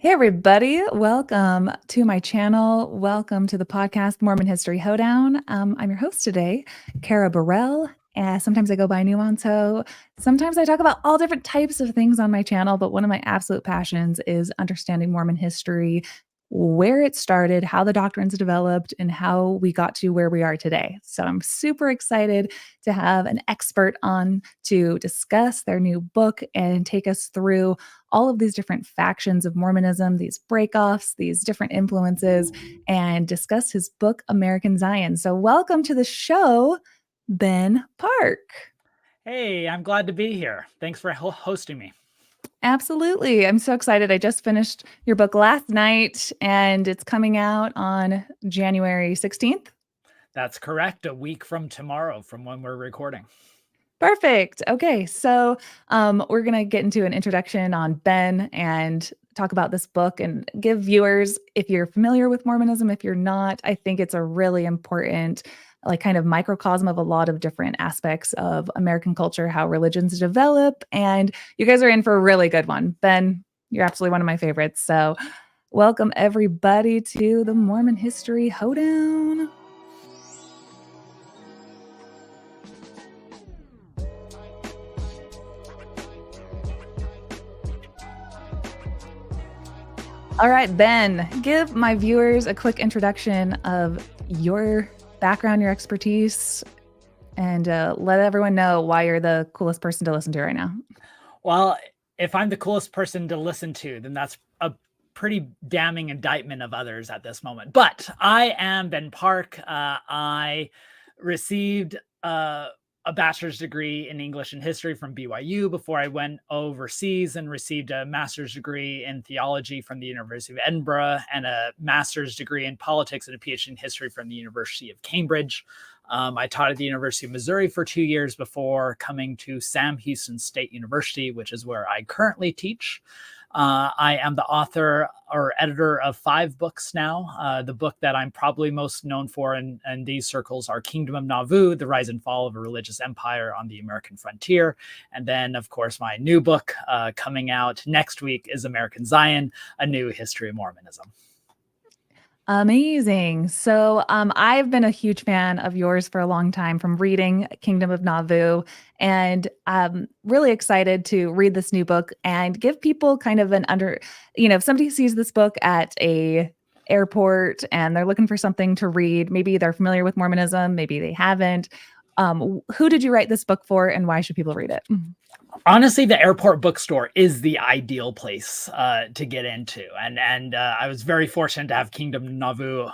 Hey, everybody. Welcome to my channel. Welcome to the podcast, Mormon History Hoedown. I'm your host today, Kara Burrell. Sometimes I go by Nuanto. Sometimes I talk about all different types of things on my channel, but one of my absolute passions is understanding Mormon history, where it started, how the doctrines developed, and how we got to where we are today. So I'm super excited to have an expert on to discuss their new book and take us through all of these different factions of Mormonism, these breakoffs, these different influences, and discuss his book, American Zion. So, welcome to the show, Ben Park. Hey, I'm glad to be here. Thanks for hosting me. Absolutely. I'm so excited. I just finished your book last night and it's coming out on January 16th. That's correct. A week from tomorrow, from when we're recording. Perfect. Okay. So we're going to get into an introduction on Ben and talk about this book and give viewers, if you're familiar with Mormonism, if you're not, I think it's a really important, like, kind of microcosm of a lot of different aspects of American culture, how religions develop. And you guys are in for a really good one. Ben, you're absolutely one of my favorites. So welcome everybody to the Mormon History Hoedown. All right, Ben, give my viewers a quick introduction of your background, your expertise, and let everyone know why you're the coolest person to listen to right now. Well, if I'm the coolest person to listen to, then that's a pretty damning indictment of others at this moment. But I am Ben Park. I received a bachelor's degree in English and history from BYU before I went overseas and received a master's degree in theology from the University of Edinburgh and a master's degree in politics and a PhD in history from the University of Cambridge. I taught at the University of Missouri for 2 years before coming to Sam Houston State University, which is where I currently teach. I am the author or editor of 5 books now. The book that I'm probably most known for in these circles are Kingdom of Nauvoo, The Rise and Fall of a Religious Empire on the American Frontier. And then, of course, my new book coming out next week is American Zion, A New History of Mormonism. Amazing. So I've been a huge fan of yours for a long time from reading Kingdom of Nauvoo, and I'm really excited to read this new book and give people kind of if somebody sees this book at a airport and they're looking for something to read, maybe they're familiar with Mormonism, maybe they haven't. Who did you write this book for, and why should people read it? Honestly, the airport bookstore is the ideal place to get into, and I was very fortunate to have Kingdom of Nauvoo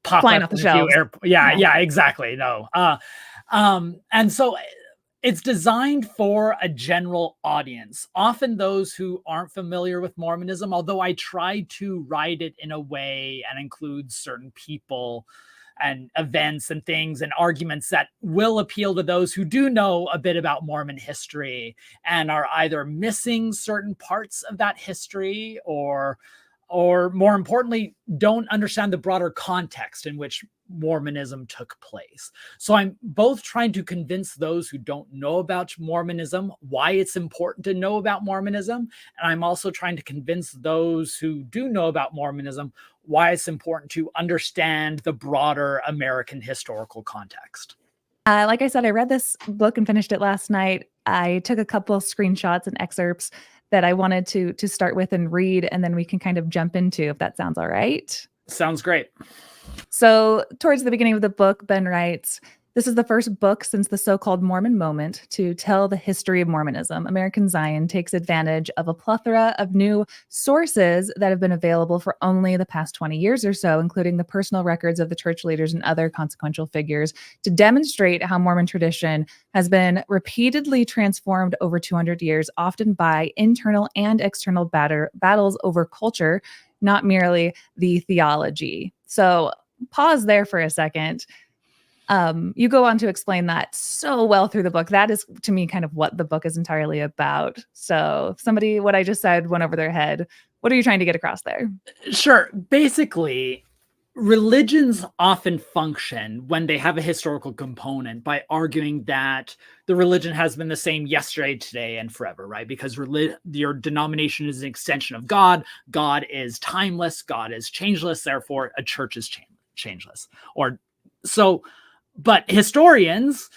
pop Flying up off the in a few shelves. yeah, exactly. No, and so it's designed for a general audience, often those who aren't familiar with Mormonism. Although I try to write it in a way and include certain people and events and things and arguments that will appeal to those who do know a bit about Mormon history and are either missing certain parts of that history or more importantly, don't understand the broader context in which Mormonism took place. So I'm both trying to convince those who don't know about Mormonism why it's important to know about Mormonism. And I'm also trying to convince those who do know about Mormonism why it's important to understand the broader American historical context. Like I said, I read this book and finished it last night. I took a couple of screenshots and excerpts that I wanted to start with and read, and then we can kind of jump into, if that sounds all right. Sounds great. So, towards the beginning of the book, Ben writes, "This is the first book since the so-called Mormon moment to tell the history of Mormonism. American Zion takes advantage of a plethora of new sources that have been available for only the past 20 years or so, including the personal records of the church leaders and other consequential figures, to demonstrate how Mormon tradition has been repeatedly transformed over 200 years, often by internal and external battles over culture, not merely the theology." So pause there for a second. You go on to explain that so well through the book. That is, to me, kind of what the book is entirely about. So if what I just said went over their head, what are you trying to get across there? Sure. Basically, religions often function when they have a historical component by arguing that the religion has been the same yesterday, today, and forever, right? Because your denomination is an extension of God. God is timeless. God is changeless. Therefore, a church is changeless. Or so, but historians,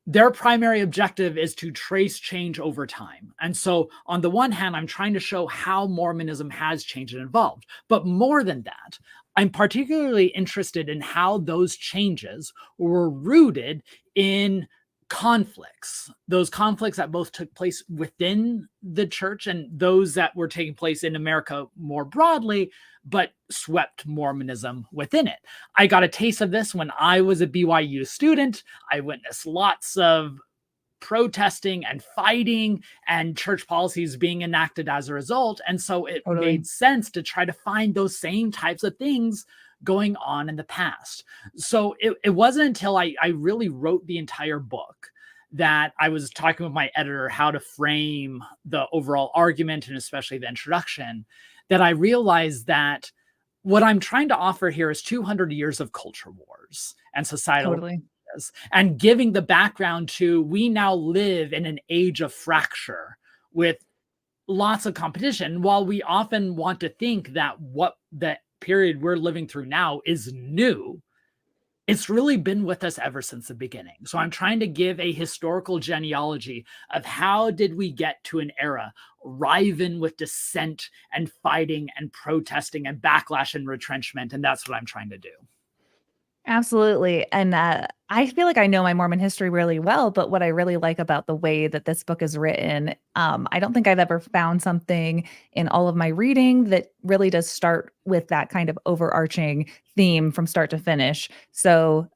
their primary objective is to trace change over time. And so, on the one hand, I'm trying to show how Mormonism has changed and evolved. But more than that, I'm particularly interested in how those changes were rooted in conflicts, those conflicts that both took place within the church and those that were taking place in America more broadly, but swept Mormonism within it. I got a taste of this when I was a BYU student. I witnessed lots of protesting and fighting and church policies being enacted as a result. And so it Totally. made sense to try to find those same types of things going on in the past. So it wasn't until I really wrote the entire book that I was talking with my editor how to frame the overall argument and especially the introduction, that I realized that what I'm trying to offer here is 200 years of culture wars and societal Totally. and giving the background to we now live in an age of fracture with lots of competition. While we often want to think that what the period we're living through now is new, it's really been with us ever since the beginning. So I'm trying to give a historical genealogy of how did we get to an era riven with dissent and fighting and protesting and backlash and retrenchment. And that's what I'm trying to do. Absolutely. And I feel like I know my Mormon history really well, but what I really like about the way that this book is written, I don't think I've ever found something in all of my reading that really does start with that kind of overarching theme from start to finish. So,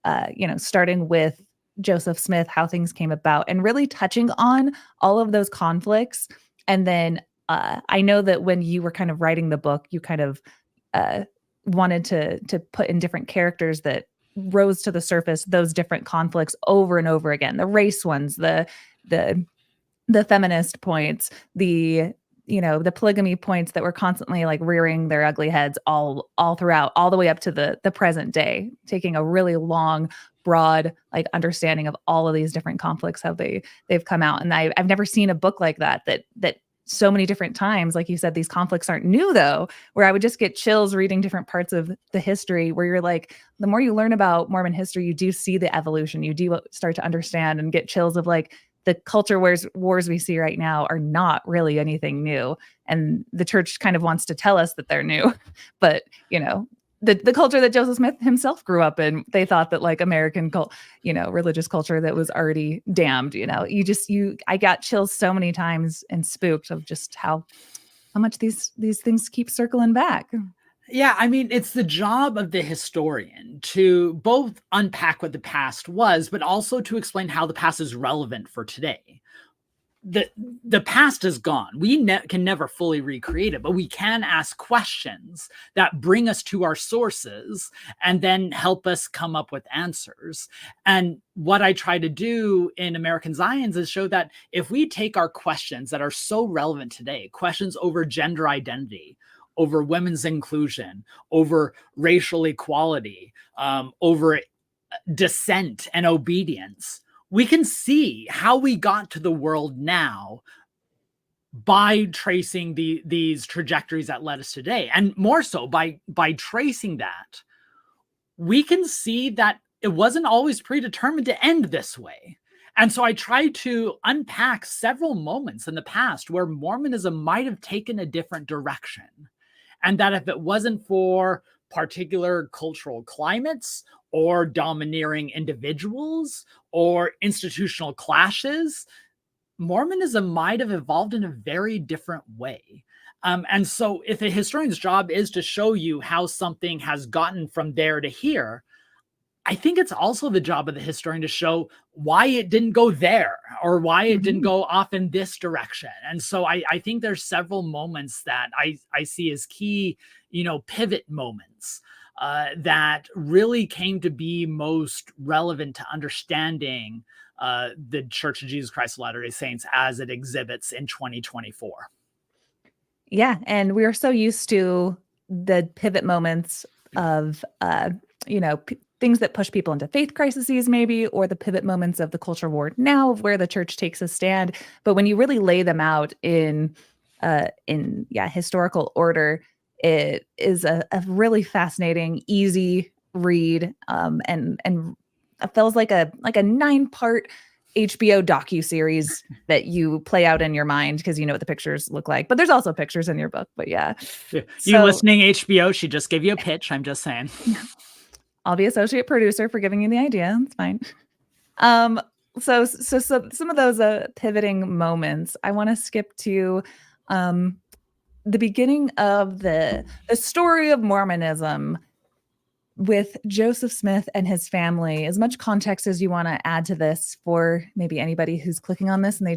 starting with Joseph Smith, how things came about, and really touching on all of those conflicts. And then I know that when you were kind of writing the book, you kind of uh, wanted to put in different characters that rose to the surface those different conflicts over and over again, the race ones, the the feminist points, the polygamy points that were constantly like rearing their ugly heads all throughout, all the way up to the present day, taking a really long broad like understanding of all of these different conflicts, how they've come out. And I've never seen a book like that so many different times, like you said, these conflicts aren't new though, where I would just get chills reading different parts of the history where you're like, the more you learn about Mormon history, you do see the evolution, you do start to understand and get chills of like the culture wars we see right now are not really anything new. And the church kind of wants to tell us that they're new, but the culture that Joseph Smith himself grew up in, they thought that like American religious culture that was already damned. I got chills so many times and spooked of just how much these things keep circling back. Yeah, I mean, it's the job of the historian to both unpack what the past was, but also to explain how the past is relevant for today. The past is gone. We can never fully recreate it, but we can ask questions that bring us to our sources and then help us come up with answers. And what I try to do in American Zions is show that if we take our questions that are so relevant today, questions over gender identity, over women's inclusion, over racial equality, over dissent and obedience, we can see how we got to the world now by tracing these trajectories that led us today. And more so by tracing that, we can see that it wasn't always predetermined to end this way. And so I tried to unpack several moments in the past where Mormonism might have taken a different direction. And that if it wasn't for particular cultural climates or domineering individuals or institutional clashes, Mormonism might have evolved in a very different way. And so if a historian's job is to show you how something has gotten from there to here, I think it's also the job of the historian to show why it didn't go there or why it didn't go off in this direction. And so I think there's several moments that I see as key, pivot moments that really came to be most relevant to understanding the Church of Jesus Christ of Latter-day Saints as it exhibits in 2024. Yeah, and we are so used to the pivot moments of, things that push people into faith crises, maybe, or the pivot moments of the culture war now, of where the church takes a stand. But when you really lay them out in historical order, it is a really fascinating, easy read, and it feels like a 9-part HBO docuseries that you play out in your mind because you know what the pictures look like. But there's also pictures in your book. But yeah, you listening, HBO? She just gave you a pitch. I'm just saying. I'll be associate producer for giving you the idea. It's fine. So some of those pivoting moments, I want to skip to the beginning of the story of Mormonism with Joseph Smith and his family. As much context as you want to add to this for maybe anybody who's clicking on this and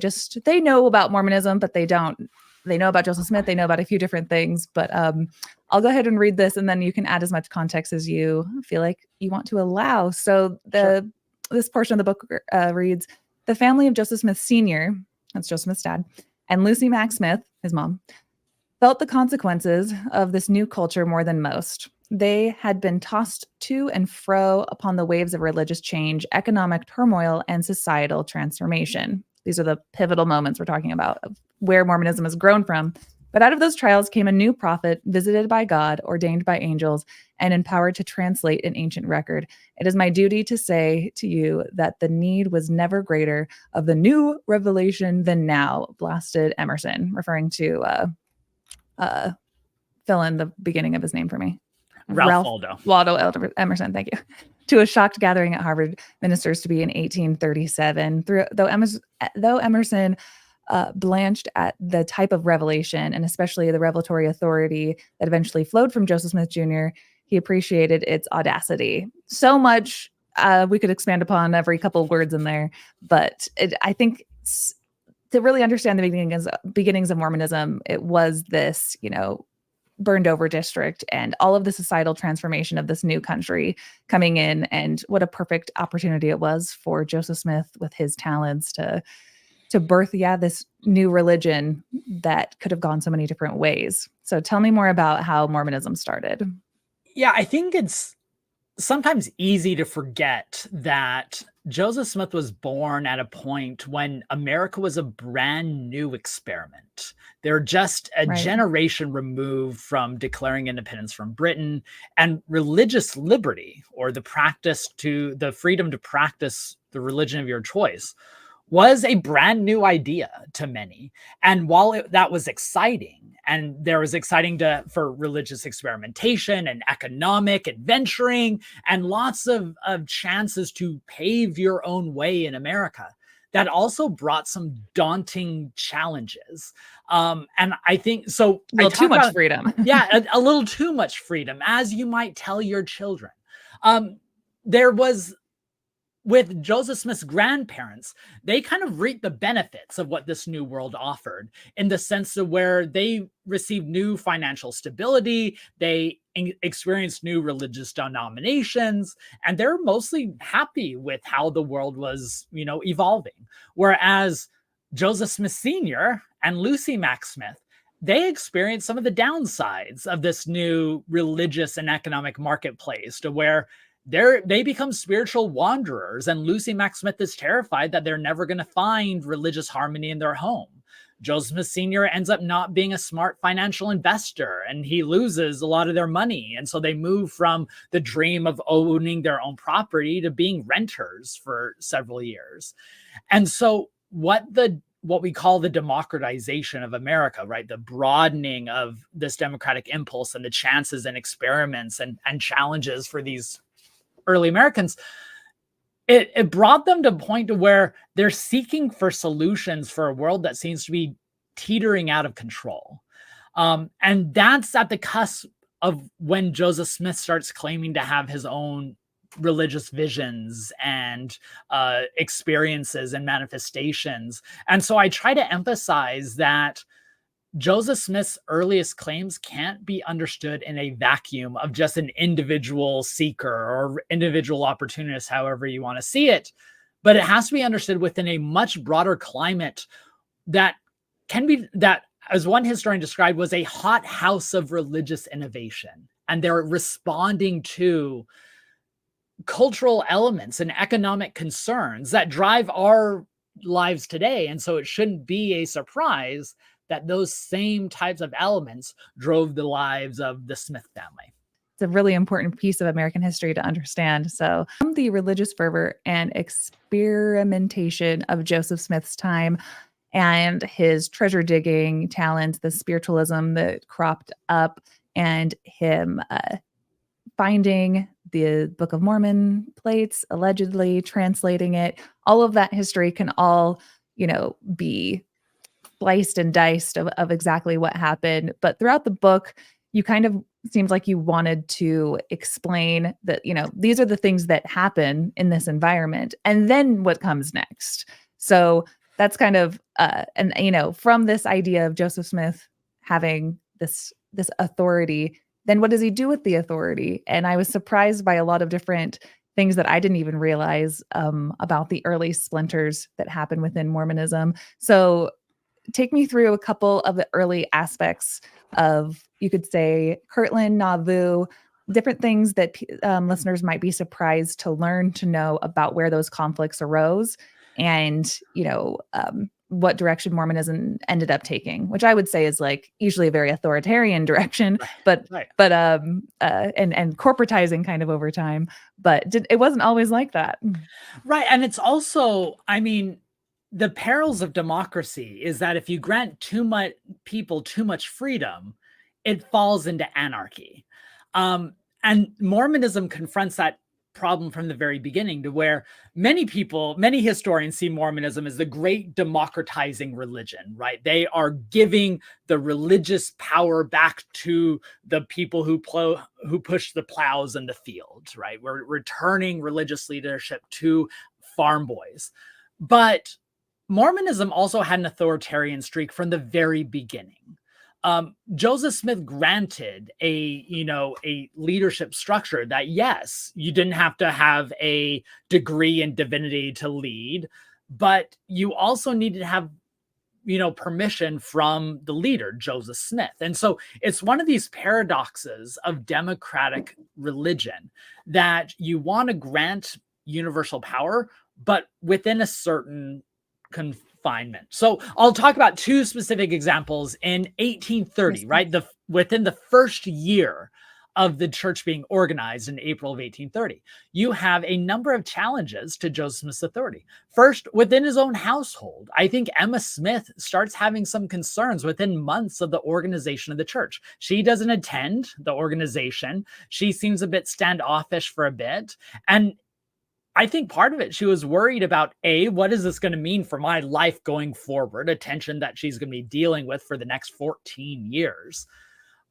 they know about Mormonism, but they know about Joseph Smith. They know about a few different things, but I'll go ahead and read this and then you can add as much context as you feel like you want to allow. So this portion of the book reads, the family of Joseph Smith Sr., that's Joseph Smith's dad, and Lucy Mack Smith, his mom, felt the consequences of this new culture more than most. They had been tossed to and fro upon the waves of religious change, economic turmoil, and societal transformation. These are the pivotal moments we're talking about of where Mormonism has grown from. But out of those trials came a new prophet, visited by God, ordained by angels, and empowered to translate an ancient record. It is my duty to say to you that the need was never greater of the new revelation than now, blasted Emerson, referring to fill in the beginning of his name for me. Ralph Waldo Emerson, thank you. To a shocked gathering at Harvard ministers to be in 1837. Though Emerson blanched at the type of revelation and especially the revelatory authority that eventually flowed from Joseph Smith Jr., he appreciated its audacity. So much we could expand upon every couple of words in there, but I think to really understand the beginnings of Mormonism, it was this, burned over district and all of the societal transformation of this new country coming in, and what a perfect opportunity it was for Joseph Smith with his talents to birth this new religion that could have gone so many different ways. So tell me more about how Mormonism started. Yeah, I think it's sometimes easy to forget that Joseph Smith was born at a point when America was a brand new experiment. They're just a generation removed from declaring independence from Britain, and religious liberty, or the freedom to practice the religion of your choice, was a brand new idea to many. And while that was exciting, and there was exciting for religious experimentation and economic adventuring and lots of chances to pave your own way in America, that also brought some daunting challenges. And I think so. A little too much freedom. Yeah, a little too much freedom, as you might tell your children. There was, with Joseph Smith's grandparents, they kind of reaped the benefits of what this new world offered, in the sense of where they received new financial stability, they experienced new religious denominations, and they're mostly happy with how the world was, evolving. Whereas Joseph Smith Sr. and Lucy Mack Smith, they experienced some of the downsides of this new religious and economic marketplace, to where they become spiritual wanderers, and Lucy Mack Smith is terrified that they're never going to find religious harmony in their home. Joseph Smith Sr. ends up not being a smart financial investor, and he loses a lot of their money. And so they move from the dream of owning their own property to being renters for several years. And so what we call the democratization of America, right? The broadening of this democratic impulse and the chances and experiments and challenges for these early Americans, it brought them to a point to where they're seeking for solutions for a world that seems to be teetering out of control. And that's at the cusp of when Joseph Smith starts claiming to have his own religious visions and experiences and manifestations. And so I try to emphasize that Joseph Smith's earliest claims can't be understood in a vacuum of just an individual seeker or individual opportunist, however you want to see it, but it has to be understood within a much broader climate that as one historian described, was a hot house of religious innovation. And they're responding to cultural elements and economic concerns that drive our lives today. And so it shouldn't be a surprise that those same types of elements drove the lives of the Smith family. It's a really important piece of American history to understand. So, from the religious fervor and experimentation of Joseph Smith's time and his treasure digging talents, the spiritualism that cropped up, and him finding the Book of Mormon plates, allegedly translating it, all of that history can all, be sliced and diced of exactly what happened. But throughout the book, you kind of seems like you wanted to explain that, these are the things that happen in this environment and then what comes next. So that's kind of, from this idea of Joseph Smith having this authority, then what does he do with the authority? And I was surprised by a lot of different things that I didn't even realize about the early splinters that happened within Mormonism. So take me through a couple of the early aspects of, you could say, Kirtland, Nauvoo, different things that listeners might be surprised to learn to know about where those conflicts arose and, what direction Mormonism ended up taking, which I would say is like usually a very authoritarian direction, but and corporatizing kind of over time, but it wasn't always like that. Right. And it's also, the perils of democracy is that if you grant too much people too much freedom, it falls into anarchy. And Mormonism confronts that problem from the very beginning, to where many historians see Mormonism as the great democratizing religion, right? They are giving the religious power back to the people who push the plows in the fields, right? We're returning religious leadership to farm boys. But Mormonism also had an authoritarian streak from the very beginning. Joseph Smith granted a leadership structure that, yes, you didn't have to have a degree in divinity to lead, but you also needed to have, permission from the leader, Joseph Smith. And so it's one of these paradoxes of democratic religion that you want to grant universal power, but within a certain confinement. So I'll talk about two specific examples. In 1830, right? Within the first year of the church being organized in April of 1830, you have a number of challenges to Joseph Smith's authority. First, within his own household, I think Emma Smith starts having some concerns within months of the organization of the church. She doesn't attend the organization. She seems a bit standoffish for a bit. And I think part of it, she was worried about, what is this going to mean for my life going forward? A tension that she's going to be dealing with for the next 14 years.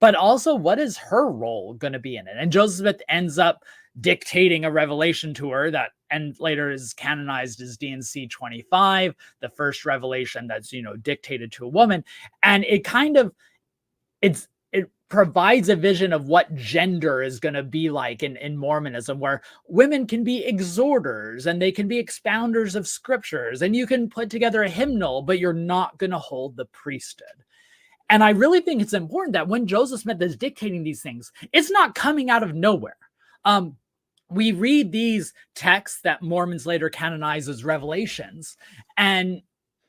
But also, what is her role going to be in it? And Joseph Smith ends up dictating a revelation to her that, and later is canonized as D&C 25, the first revelation that's, dictated to a woman. And it kind of, it provides a vision of what gender is going to be like in Mormonism, where women can be exhorters and they can be expounders of scriptures, and you can put together a hymnal, but you're not going to hold the priesthood. And I really think it's important that when Joseph Smith is dictating these things, it's not coming out of nowhere. We read these texts that Mormons later canonize as revelations, and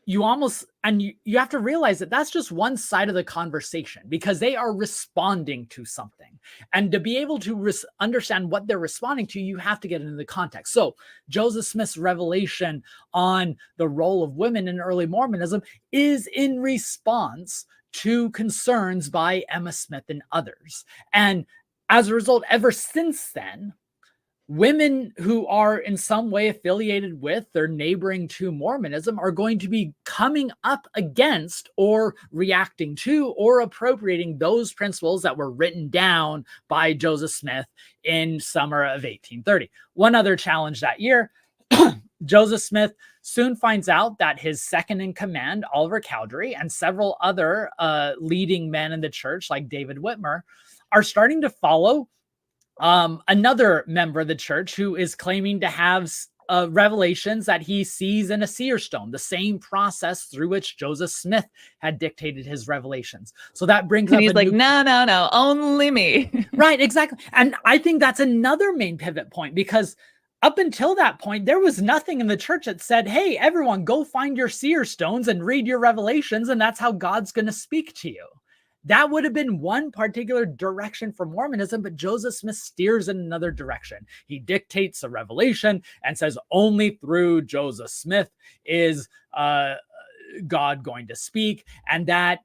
you have to realize that that's just one side of the conversation, because they are responding to something. And to be able to understand what they're responding to, you have to get into the context. So Joseph Smith's revelation on the role of women in early Mormonism is in response to concerns by Emma Smith and others. And as a result, ever since then, women who are in some way affiliated with or neighboring to Mormonism are going to be coming up against or reacting to or appropriating those principles that were written down by Joseph Smith in summer of 1830. One other challenge that year, Joseph Smith soon finds out that his second in command, Oliver Cowdery, and several other leading men in the church, like David Whitmer, are starting to follow another member of the church who is claiming to have revelations that he sees in a seer stone, the same process through which Joseph Smith had dictated his revelations. So that brings And up he's like, no, only me. Right, exactly. And I think that's another main pivot point, because up until that point, there was nothing in the church that said, hey, everyone, go find your seer stones and read your revelations, and that's how God's going to speak to you. That would have been one particular direction for Mormonism, but Joseph Smith steers in another direction. He dictates a revelation and says only through Joseph Smith is God going to speak, and that,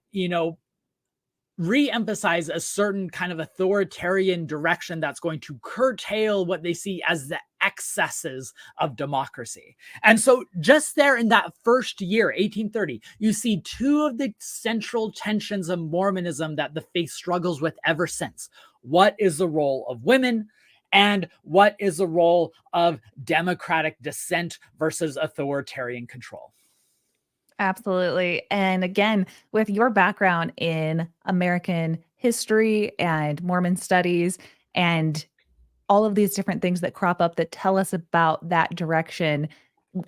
re-emphasize a certain kind of authoritarian direction that's going to curtail what they see as the excesses of democracy. And so just there in that first year, 1830, you see two of the central tensions of Mormonism that the faith struggles with ever since. What is the role of women? And what is the role of democratic dissent versus authoritarian control? Absolutely. And again, with your background in American history and Mormon studies and all of these different things that crop up that tell us about that direction,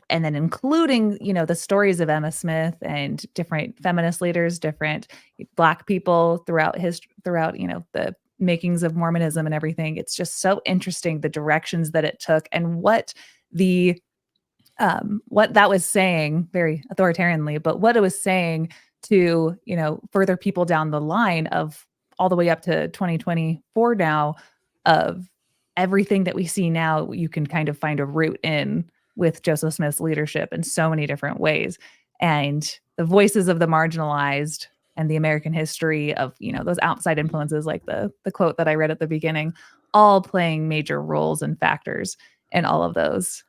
and then including, the stories of Emma Smith and different feminist leaders, different Black people throughout the makings of Mormonism and everything. It's just so interesting, the directions that it took and what that was saying, very authoritarianly, but what it was saying to, further people down the line of all the way up to 2024 now, of everything that we see now, you can kind of find a root in with Joseph Smith's leadership in so many different ways. And the voices of the marginalized and the American history of, those outside influences, like the quote that I read at the beginning, all playing major roles and factors in all of those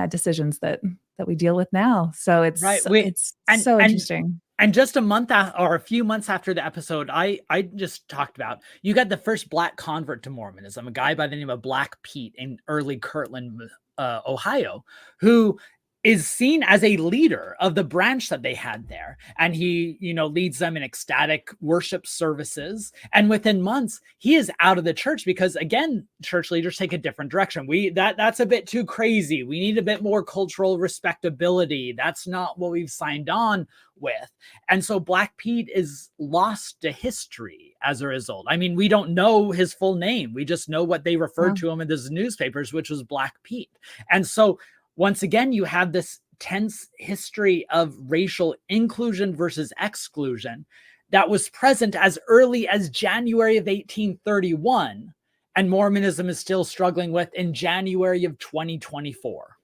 decisions that we deal with now. So it's right. It's so interesting. And just a month or a few months after the episode I just talked about, you got the first Black convert to Mormonism, a guy by the name of Black Pete in early Kirtland, Ohio, who is seen as a leader of the branch that they had there. And he, leads them in ecstatic worship services. And within months, he is out of the church because, again, church leaders take a different direction. That's a bit too crazy. We need a bit more cultural respectability. That's not what we've signed on with. And so Black Pete is lost to history as a result. I mean, we don't know his full name. We just know what they referred to him in the newspapers, which was Black Pete. And so once again, you have this tense history of racial inclusion versus exclusion that was present as early as January of 1831, and Mormonism is still struggling with in January of 2024.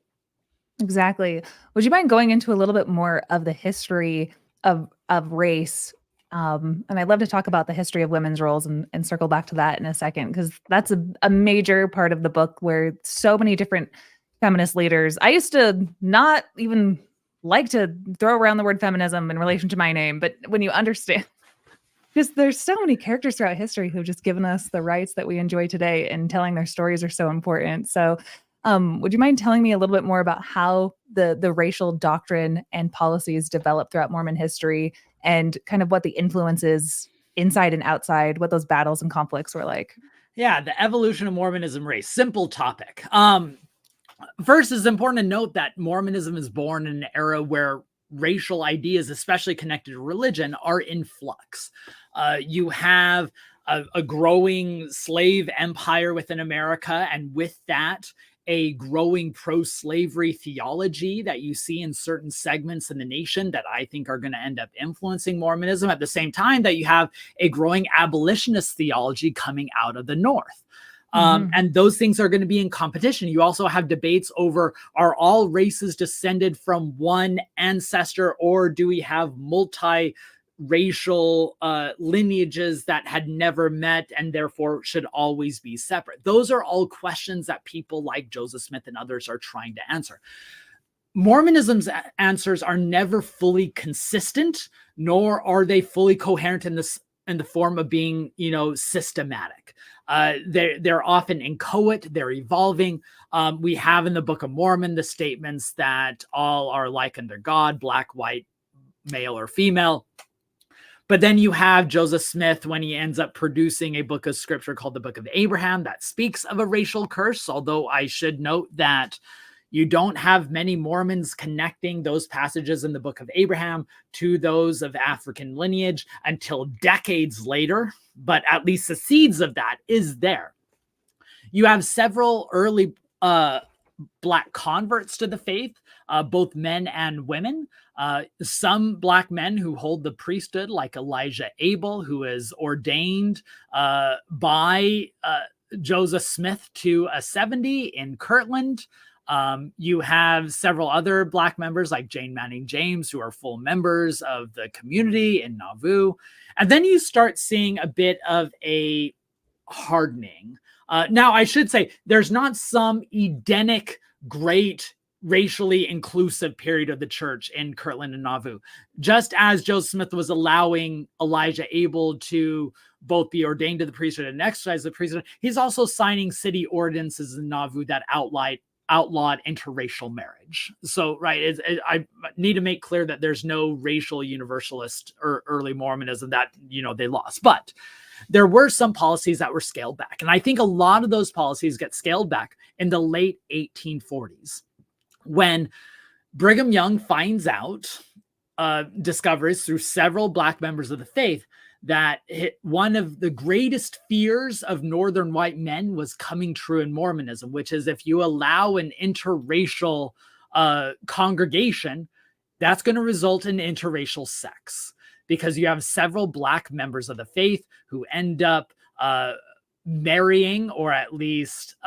Exactly. Would you mind going into a little bit more of the history of race? And I'd love to talk about the history of women's roles and circle back to that in a second, because that's a major part of the book where so many different feminist leaders. I used to not even like to throw around the word feminism in relation to my name, but when you understand, just there's so many characters throughout history who've just given us the rights that we enjoy today, and telling their stories are so important. So would you mind telling me a little bit more about how the racial doctrine and policies developed throughout Mormon history, and kind of what the influences inside and outside, what those battles and conflicts were like? Yeah, the evolution of Mormonism race, simple topic. First, it's important to note that Mormonism is born in an era where racial ideas, especially connected to religion, are in flux. You have a growing slave empire within America, and with that, a growing pro-slavery theology that you see in certain segments in the nation that I think are going to end up influencing Mormonism, at the same time that you have a growing abolitionist theology coming out of the North. And those things are going to be in competition. You also have debates over, are all races descended from one ancestor, or do we have multi-racial lineages that had never met and therefore should always be separate? Those are all questions that people like Joseph Smith and others are trying to answer. Mormonism's answers are never fully consistent, nor are they fully coherent in the form of being, systematic. They're often inchoate, they're evolving. We have in the Book of Mormon the statements that all are like unto God, black, white, male or female. But then you have Joseph Smith when he ends up producing a book of scripture called the Book of Abraham that speaks of a racial curse, although I should note that You don't have many Mormons connecting those passages in the Book of Abraham to those of African lineage until decades later, but at least the seeds of that is there. You have several early Black converts to the faith, both men and women. Some Black men who hold the priesthood, like Elijah Abel, who is ordained by Joseph Smith to a 70 in Kirtland. You have several other Black members like Jane Manning James, who are full members of the community in Nauvoo. And then you start seeing a bit of a hardening. Now, I should say there's not some Edenic, great, racially inclusive period of the church in Kirtland and Nauvoo. Just as Joseph Smith was allowing Elijah Abel to both be ordained to the priesthood and exercise the priesthood, he's also signing city ordinances in Nauvoo that outlawed interracial marriage. So, right, I need to make clear that there's no racial universalist or early Mormonism that, they lost. But there were some policies that were scaled back. And I think a lot of those policies get scaled back in the late 1840s when Brigham Young finds out, discovers through several Black members of the faith, that one of the greatest fears of Northern white men was coming true in Mormonism, which is if you allow an interracial congregation, that's going to result in interracial sex, because you have several Black members of the faith who end up marrying or at least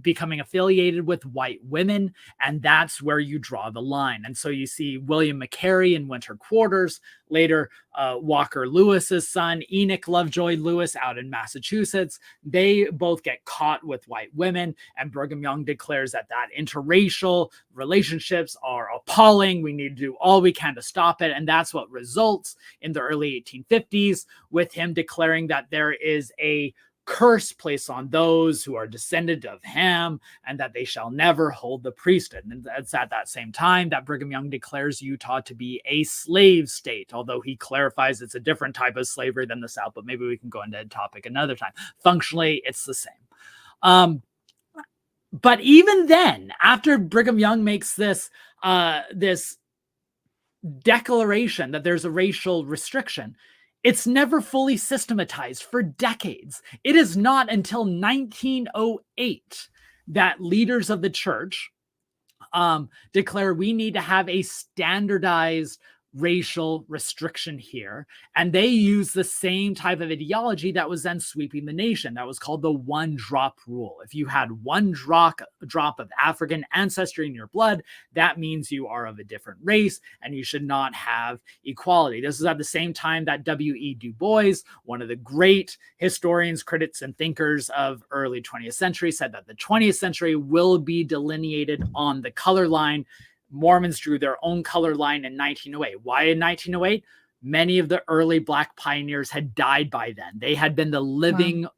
becoming affiliated with white women. And that's where you draw the line. And so you see William McCary in Winter Quarters, later Walker Lewis's son, Enoch Lovejoy Lewis, out in Massachusetts. They both get caught with white women, and Brigham Young declares that interracial relationships are appalling. We need to do all we can to stop it. And that's what results in the early 1850s with him declaring that there is a curse placed on those who are descended of Ham, and that they shall never hold the priesthood. And it's at that same time that Brigham Young declares Utah to be a slave state, although he clarifies it's a different type of slavery than the South, but maybe we can go into that topic another time. Functionally, it's the same. But even then, after Brigham Young makes this declaration that there's a racial restriction, it's never fully systematized for decades. It is not until 1908 that leaders of the church declare we need to have a standardized racial restriction here. And they use the same type of ideology that was then sweeping the nation. That was called the one drop rule. If you had one drop of African ancestry in your blood, that means you are of a different race and you should not have equality. This is at the same time that W.E. Du Bois, one of the great historians, critics, and thinkers of early 20th century, said that the 20th century will be delineated on the color line. Mormons drew their own color line in 1908. Why in 1908? Many of the early Black pioneers had died by then. They had been the living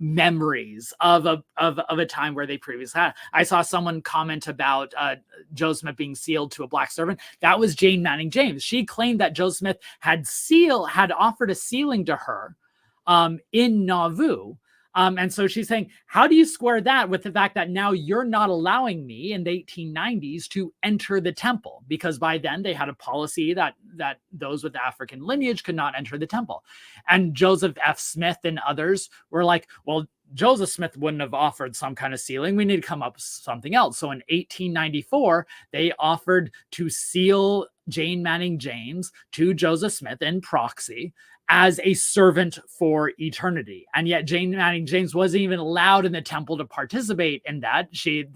memories of a time where they previously had. I saw someone comment about Joseph Smith being sealed to a Black servant. That was Jane Manning James. She claimed that Joseph Smith had offered a sealing to her in Nauvoo. And so she's saying, how do you square that with the fact that now you're not allowing me in the 1890s to enter the temple? Because by then they had a policy that those with African lineage could not enter the temple. And Joseph F. Smith and others were like, well, Joseph Smith wouldn't have offered some kind of sealing. We need to come up with something else. So in 1894, they offered to seal Jane Manning James to Joseph Smith in proxy as a servant for eternity. And yet Jane Manning James wasn't even allowed in the temple to participate in that.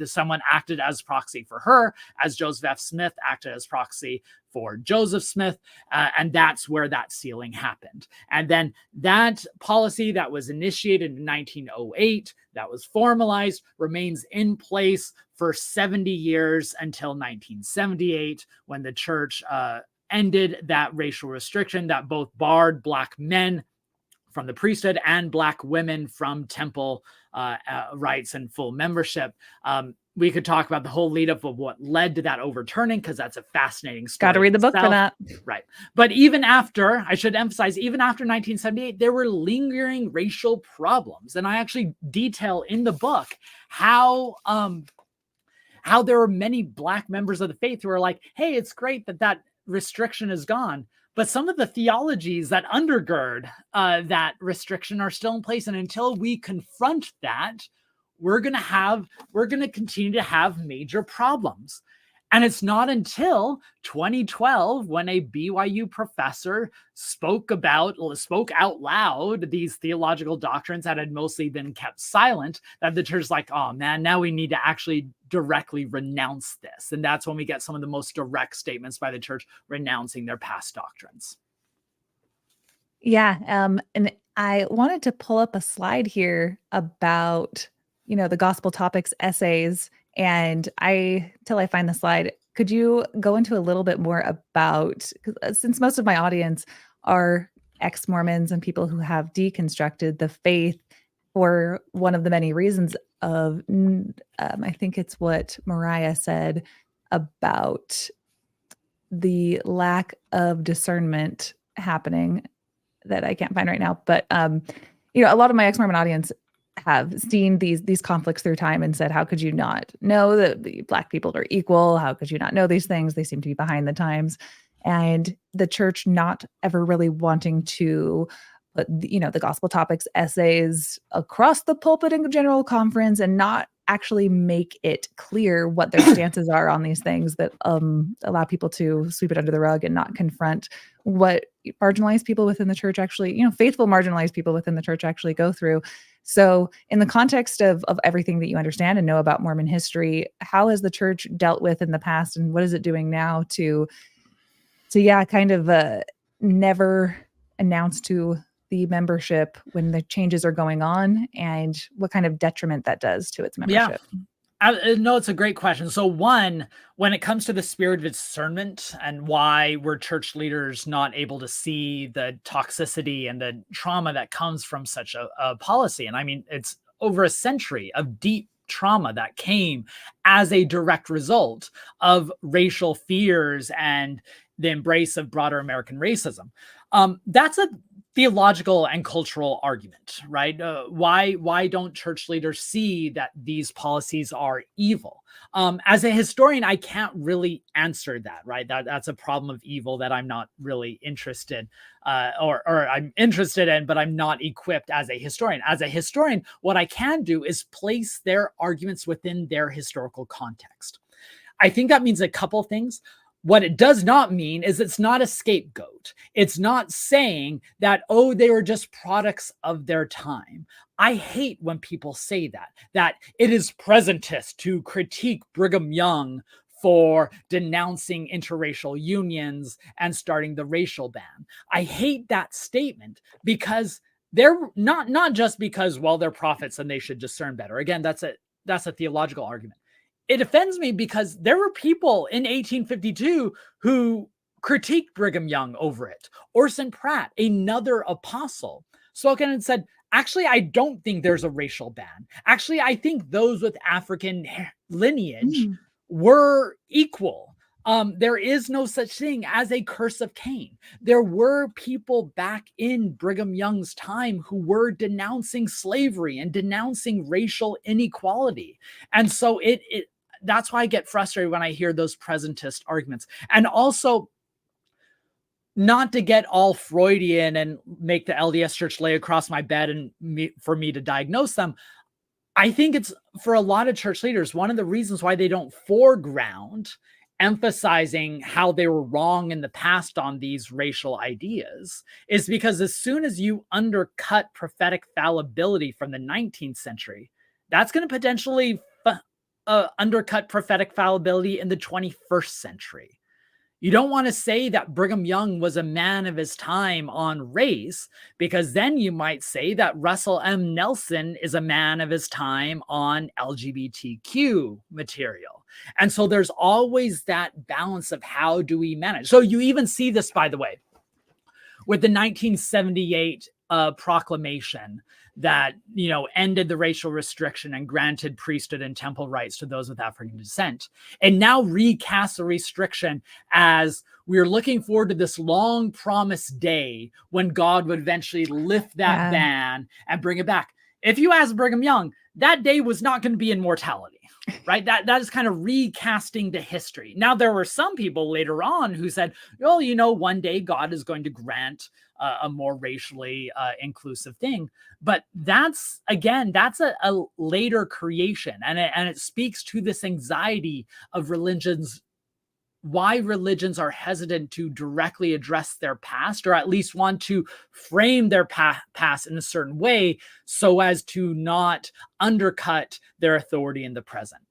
Someone acted as proxy for her, as Joseph F. Smith acted as proxy for Joseph Smith. And that's where that sealing happened. And then that policy that was initiated in 1908, that was formalized, remains in place for 70 years until 1978, when the church ended that racial restriction that both barred Black men from the priesthood and Black women from temple rights and full membership. We could talk about the whole lead up of what led to that overturning, because that's a fascinating story. Got to read the book for that. Right. But even after, I should emphasize, even after 1978, there were lingering racial problems. And I actually detail in the book how how there are many Black members of the faith who are like, hey, it's great that that restriction is gone, but some of the theologies that undergird that restriction are still in place. And until we confront that, we're going to continue to have major problems. And it's not until 2012 when a BYU professor spoke out loud these theological doctrines that had mostly been kept silent, that the church is like, oh man, now we need to actually directly renounce this. And that's when we get some of the most direct statements by the church renouncing their past doctrines. Yeah. And I wanted to pull up a slide here about, the gospel topics essays. And till I find the slide, could you go into a little bit more about, since most of my audience are ex-Mormons and people who have deconstructed the faith for one of the many reasons of, I think it's what Mariah said about the lack of discernment happening that I can't find right now. But, a lot of my ex-Mormon audience have seen these conflicts through time and said, how could you not know that the Black people are equal? How could you not know these things? They seem to be behind the times. And the church not ever really wanting to put, the gospel topics essays across the pulpit in general conference and not actually make it clear what their stances are on these things that allow people to sweep it under the rug and not confront what marginalized people within the church actually, faithful marginalized people within the church actually go through. So in the context of everything that you understand and know about Mormon history, how has the church dealt with in the past and what is it doing now to kind of never announce to the membership when the changes are going on and what kind of detriment that does to its membership? No, it's a great question. So one, when it comes to the spirit of discernment and why were church leaders not able to see the toxicity and the trauma that comes from such a policy? And I mean, it's over a century of deep trauma that came as a direct result of racial fears and the embrace of broader American racism. That's a theological and cultural argument, right? Why don't church leaders see that these policies are evil? As a historian, I can't really answer that, right? That's a problem of evil that I'm not really interested, or I'm interested in, but I'm not equipped as a historian. As a historian, what I can do is place their arguments within their historical context. I think that means a couple things. What it does not mean is it's not a scapegoat. It's not saying that, oh, they were just products of their time. I hate when people say that it is presentist to critique Brigham Young for denouncing interracial unions and starting the racial ban. I hate that statement because they're not just because, well, they're prophets and they should discern better. Again, that's a theological argument. It offends me because there were people in 1852 who critiqued Brigham Young over it. Orson Pratt, another apostle, spoke in and said, actually, I don't think there's a racial ban. Actually, I think those with African lineage were equal. There is no such thing as a curse of Cain. There were people back in Brigham Young's time who were denouncing slavery and denouncing racial inequality. And so that's why I get frustrated when I hear those presentist arguments. And also, not to get all Freudian and make the LDS Church lay across my bed and for me to diagnose them, I think it's, for a lot of church leaders, one of the reasons why they don't foreground emphasizing how they were wrong in the past on these racial ideas is because as soon as you undercut prophetic fallibility from the 19th century, that's going to potentially undercut prophetic fallibility in the 21st century. You don't want to say that Brigham Young was a man of his time on race, because then you might say that Russell M. Nelson is a man of his time on LGBTQ material. And so there's always that balance of how do we manage. So you even see this, by the way, with the 1978 proclamation that, ended the racial restriction and granted priesthood and temple rights to those with African descent, and now recasts a restriction as we're looking forward to this long promised day when God would eventually lift that ban and bring it back. If you ask Brigham Young, that day was not going to be immortality. right? That is kind of recasting the history. Now, there were some people later on who said, well, one day God is going to grant a more racially inclusive thing. But that's a later creation. And it speaks to this anxiety of religions, why religions are hesitant to directly address their past, or at least want to frame their past in a certain way so as to not undercut their authority in the present.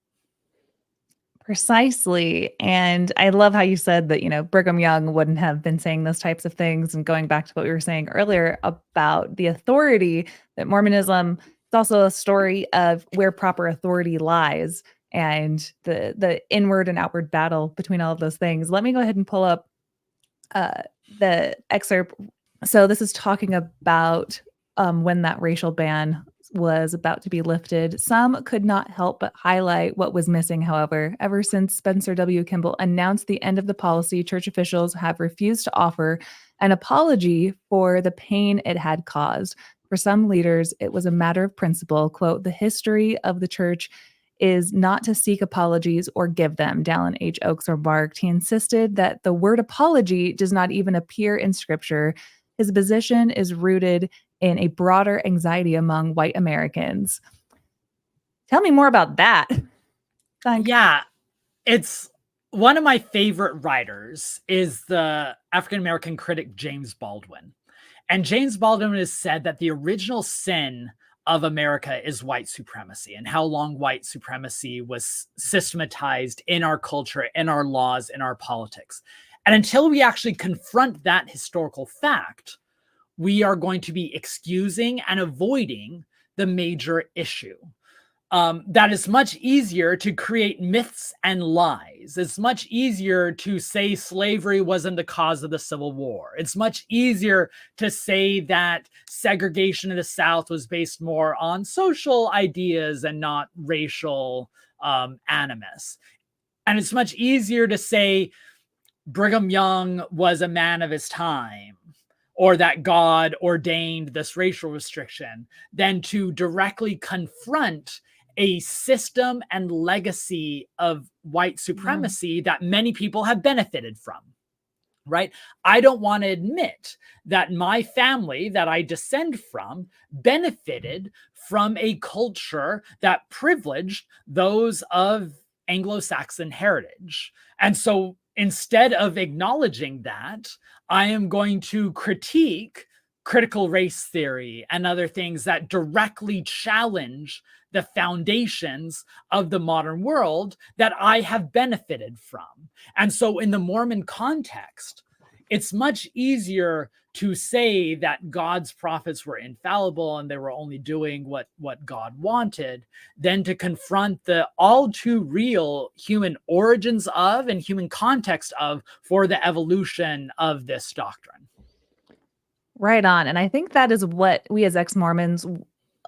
Precisely. And I love how you said that, Brigham Young wouldn't have been saying those types of things. And going back to what we were saying earlier about the authority, that Mormonism is also a story of where proper authority lies and the inward and outward battle between all of those things. Let me go ahead and pull up the excerpt. So this is talking about when that racial ban was about to be lifted. Some could not help but highlight what was missing, however. Ever since Spencer W. Kimball announced the end of the policy, church officials have refused to offer an apology for the pain it had caused. For some leaders, it was a matter of principle. Quote, the history of the church is not to seek apologies or give them, Dallin H. Oaks remarked. He insisted that the word apology does not even appear in scripture. His position is rooted in a broader anxiety among white Americans. Tell me more about that. Thanks. Yeah, it's one of my favorite writers is the African-American critic James Baldwin. And James Baldwin has said that the original sin of America is white supremacy, and how long white supremacy was systematized in our culture, in our laws, in our politics. And until we actually confront that historical fact, we are going to be excusing and avoiding the major issue. That is much easier to create myths and lies. It's much easier to say slavery wasn't the cause of the Civil War. It's much easier to say that segregation in the South was based more on social ideas and not racial animus. And it's much easier to say Brigham Young was a man of his time, or that God ordained this racial restriction, than to directly confront a system and legacy of white supremacy that many people have benefited from, right? I don't want to admit that my family that I descend from benefited from a culture that privileged those of Anglo-Saxon heritage. And so instead of acknowledging that, I am going to critique critical race theory and other things that directly challenge the foundations of the modern world that I have benefited from. And so in the Mormon context, it's much easier to say that God's prophets were infallible and they were only doing what God wanted than to confront the all too real human origins of and human context of for the evolution of this doctrine. Right on. And I think that is what we as ex-Mormons,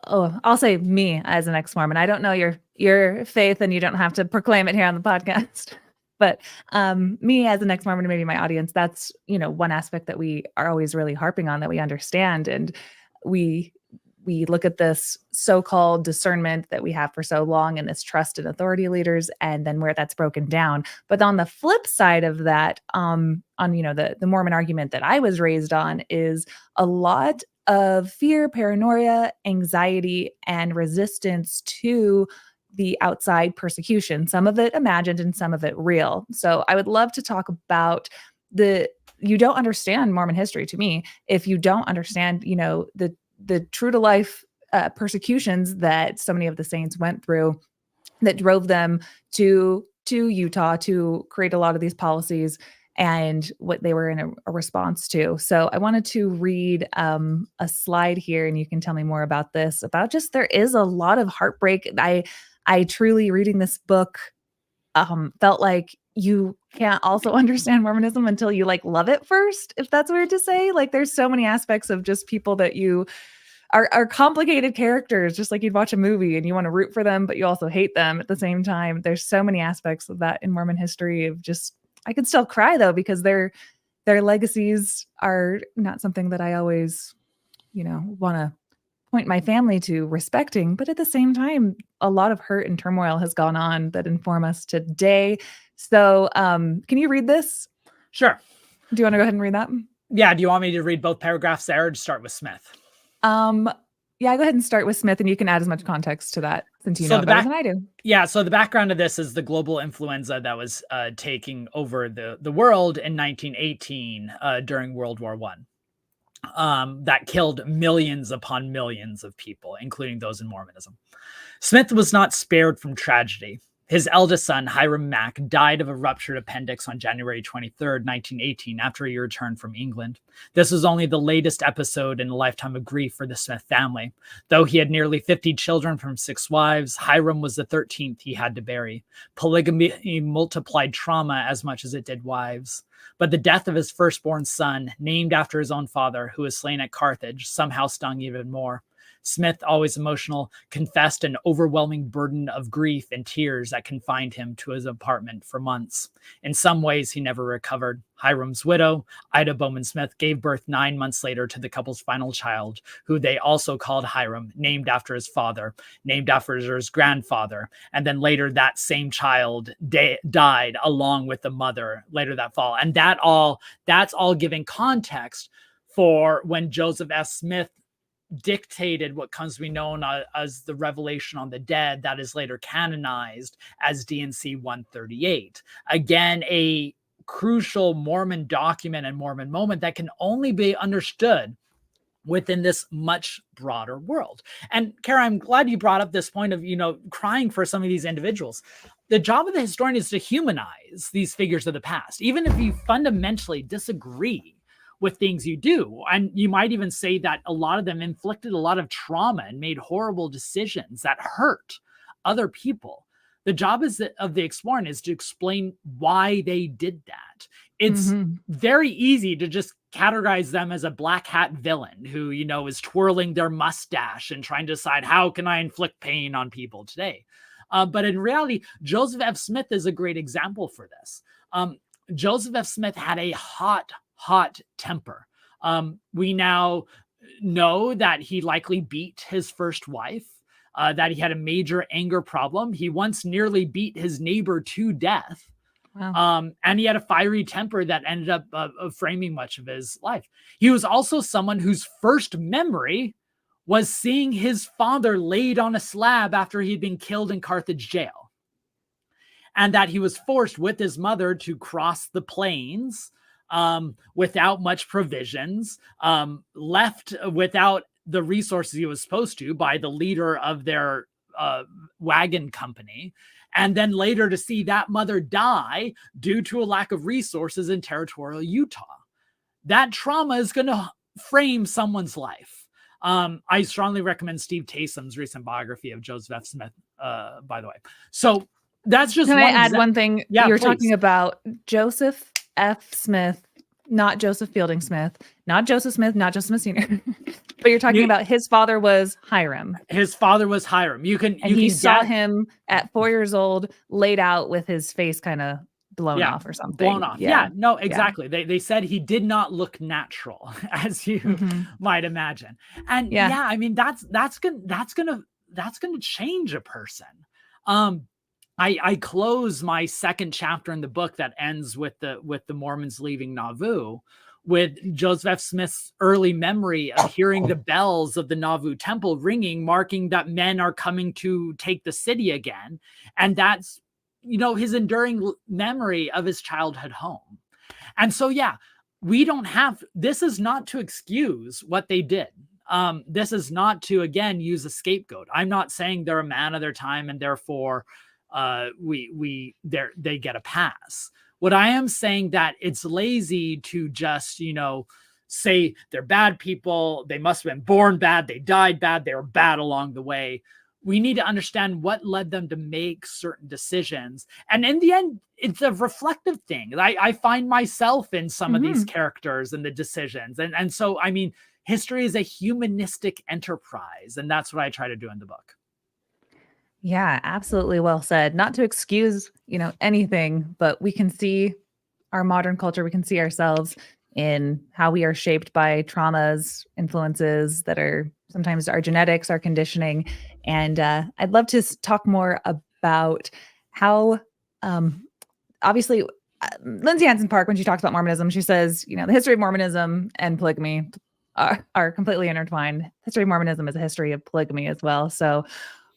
I'll say me as an ex-Mormon. I don't know your faith and you don't have to proclaim it here on the podcast. But me as an ex-Mormon, maybe my audience, that's, one aspect that we are always really harping on, that we understand. And we look at this so-called discernment that we have for so long and this trust in authority leaders, and then where that's broken down. But on the flip side of that, the Mormon argument that I was raised on is a lot of fear, paranoia, anxiety, and resistance to the outside persecution, some of it imagined and some of it real. So I would love to talk about you don't understand Mormon history to me if you don't understand, the true to life persecutions that so many of the saints went through that drove them to Utah to create a lot of these policies and what they were in a response to. So I wanted to read a slide here, and you can tell me more about this, about just there is a lot of heartbreak. I truly, reading this book, felt like you can't also understand Mormonism until you love it first, if that's weird to say. There's so many aspects of just people that you are complicated characters, just like you'd watch a movie and you want to root for them, but you also hate them at the same time. There's so many aspects of that in Mormon history of just, I could still cry though, because their legacies are not something that I always, want to point my family to respecting, but at the same time, a lot of hurt and turmoil has gone on that inform us today. So, can you read this? Sure. Do you want to go ahead and read that? Yeah. Do you want me to read both paragraphs there or just start with Smith? Yeah, go ahead and start with Smith, and you can add as much context to that since you So know it better than I do. Yeah, so the background of this is the global influenza that was taking over the world in 1918 during World War I. That killed millions upon millions of people, including those in Mormonism. Smith was not spared from tragedy. His eldest son, Hiram Mack, died of a ruptured appendix on January 23rd, 1918, after he returned from England. This was only the latest episode in a lifetime of grief for the Smith family. Though he had nearly 50 children from 6 wives, Hiram was the 13th he had to bury. Polygamy multiplied trauma as much as it did wives. But the death of his firstborn son, named after his own father, who was slain at Carthage, somehow stung even more. Smith, always emotional, confessed an overwhelming burden of grief and tears that confined him to his apartment for months. In some ways, he never recovered. Hiram's widow, Ida Bowman Smith, gave birth 9 months later to the couple's final child, who they also called Hiram, named after his father, named after his grandfather. And then later, that same child died along with the mother later that fall. And that's all giving context for when Joseph F. Smith dictated what comes to be known as the Revelation on the Dead, that is later canonized as D&C 138. Again, a crucial Mormon document and Mormon moment that can only be understood within this much broader world. And Kara, I'm glad you brought up this point of, crying for some of these individuals. The job of the historian is to humanize these figures of the past, even if you fundamentally disagree with things you do. And you might even say that a lot of them inflicted a lot of trauma and made horrible decisions that hurt other people. The job of the explorer is to explain why they did that. It's very easy to just categorize them as a black hat villain who, is twirling their mustache and trying to decide, how can I inflict pain on people today? But in reality, Joseph F. Smith is a great example for this. Joseph F. Smith had a hot temper. We now know that he likely beat his first wife, that he had a major anger problem. He once nearly beat his neighbor to death. Wow. And he had a fiery temper that ended up framing much of his life. He was also someone whose first memory was seeing his father laid on a slab after he'd been killed in Carthage jail. And that he was forced with his mother to cross the plains without much provisions, left without the resources he was supposed to by the leader of their wagon company. And then later to see that mother die due to a lack of resources in territorial Utah. That trauma is going to frame someone's life. I strongly recommend Steve Taysom's recent biography of Joseph F. Smith, by the way. So that's just Can I add one thing? Yeah, You're please. talking about Joseph F. Smith, not Joseph Fielding Smith, not Joseph Smith, not Joseph Smith Sr. But you're talking about his father was Hiram. His father was Hiram. He saw him at 4 years old, laid out with his face kind of blown off or something. Blown off. Yeah, no, exactly. Yeah. They said he did not look natural, as you might imagine. And I mean, that's gonna change a person. I close my second chapter in the book that ends with the Mormons leaving Nauvoo with Joseph F. Smith's early memory of hearing the bells of the Nauvoo temple ringing, marking that men are coming to take the city again. And that's, his enduring memory of his childhood home. And so, this is not to excuse what they did. This is not to, again, use a scapegoat. I'm not saying they're a man of their time and therefore they get a pass. What I am saying that it's lazy to just, say they're bad people. They must have been born bad. They died bad. They were bad along the way. We need to understand what led them to make certain decisions. And in the end, it's a reflective thing. I find myself in some of these characters and the decisions. And so, I mean, history is a humanistic enterprise. And that's what I try to do in the book. Yeah, absolutely well said. Not to excuse, anything, but we can see our modern culture. We can see ourselves in how we are shaped by traumas, influences that are sometimes our genetics, our conditioning. And I'd love to talk more about how, obviously, Lindsay Hansen Park, when she talks about Mormonism, she says, the history of Mormonism and polygamy are completely intertwined. History of Mormonism is a history of polygamy as well. So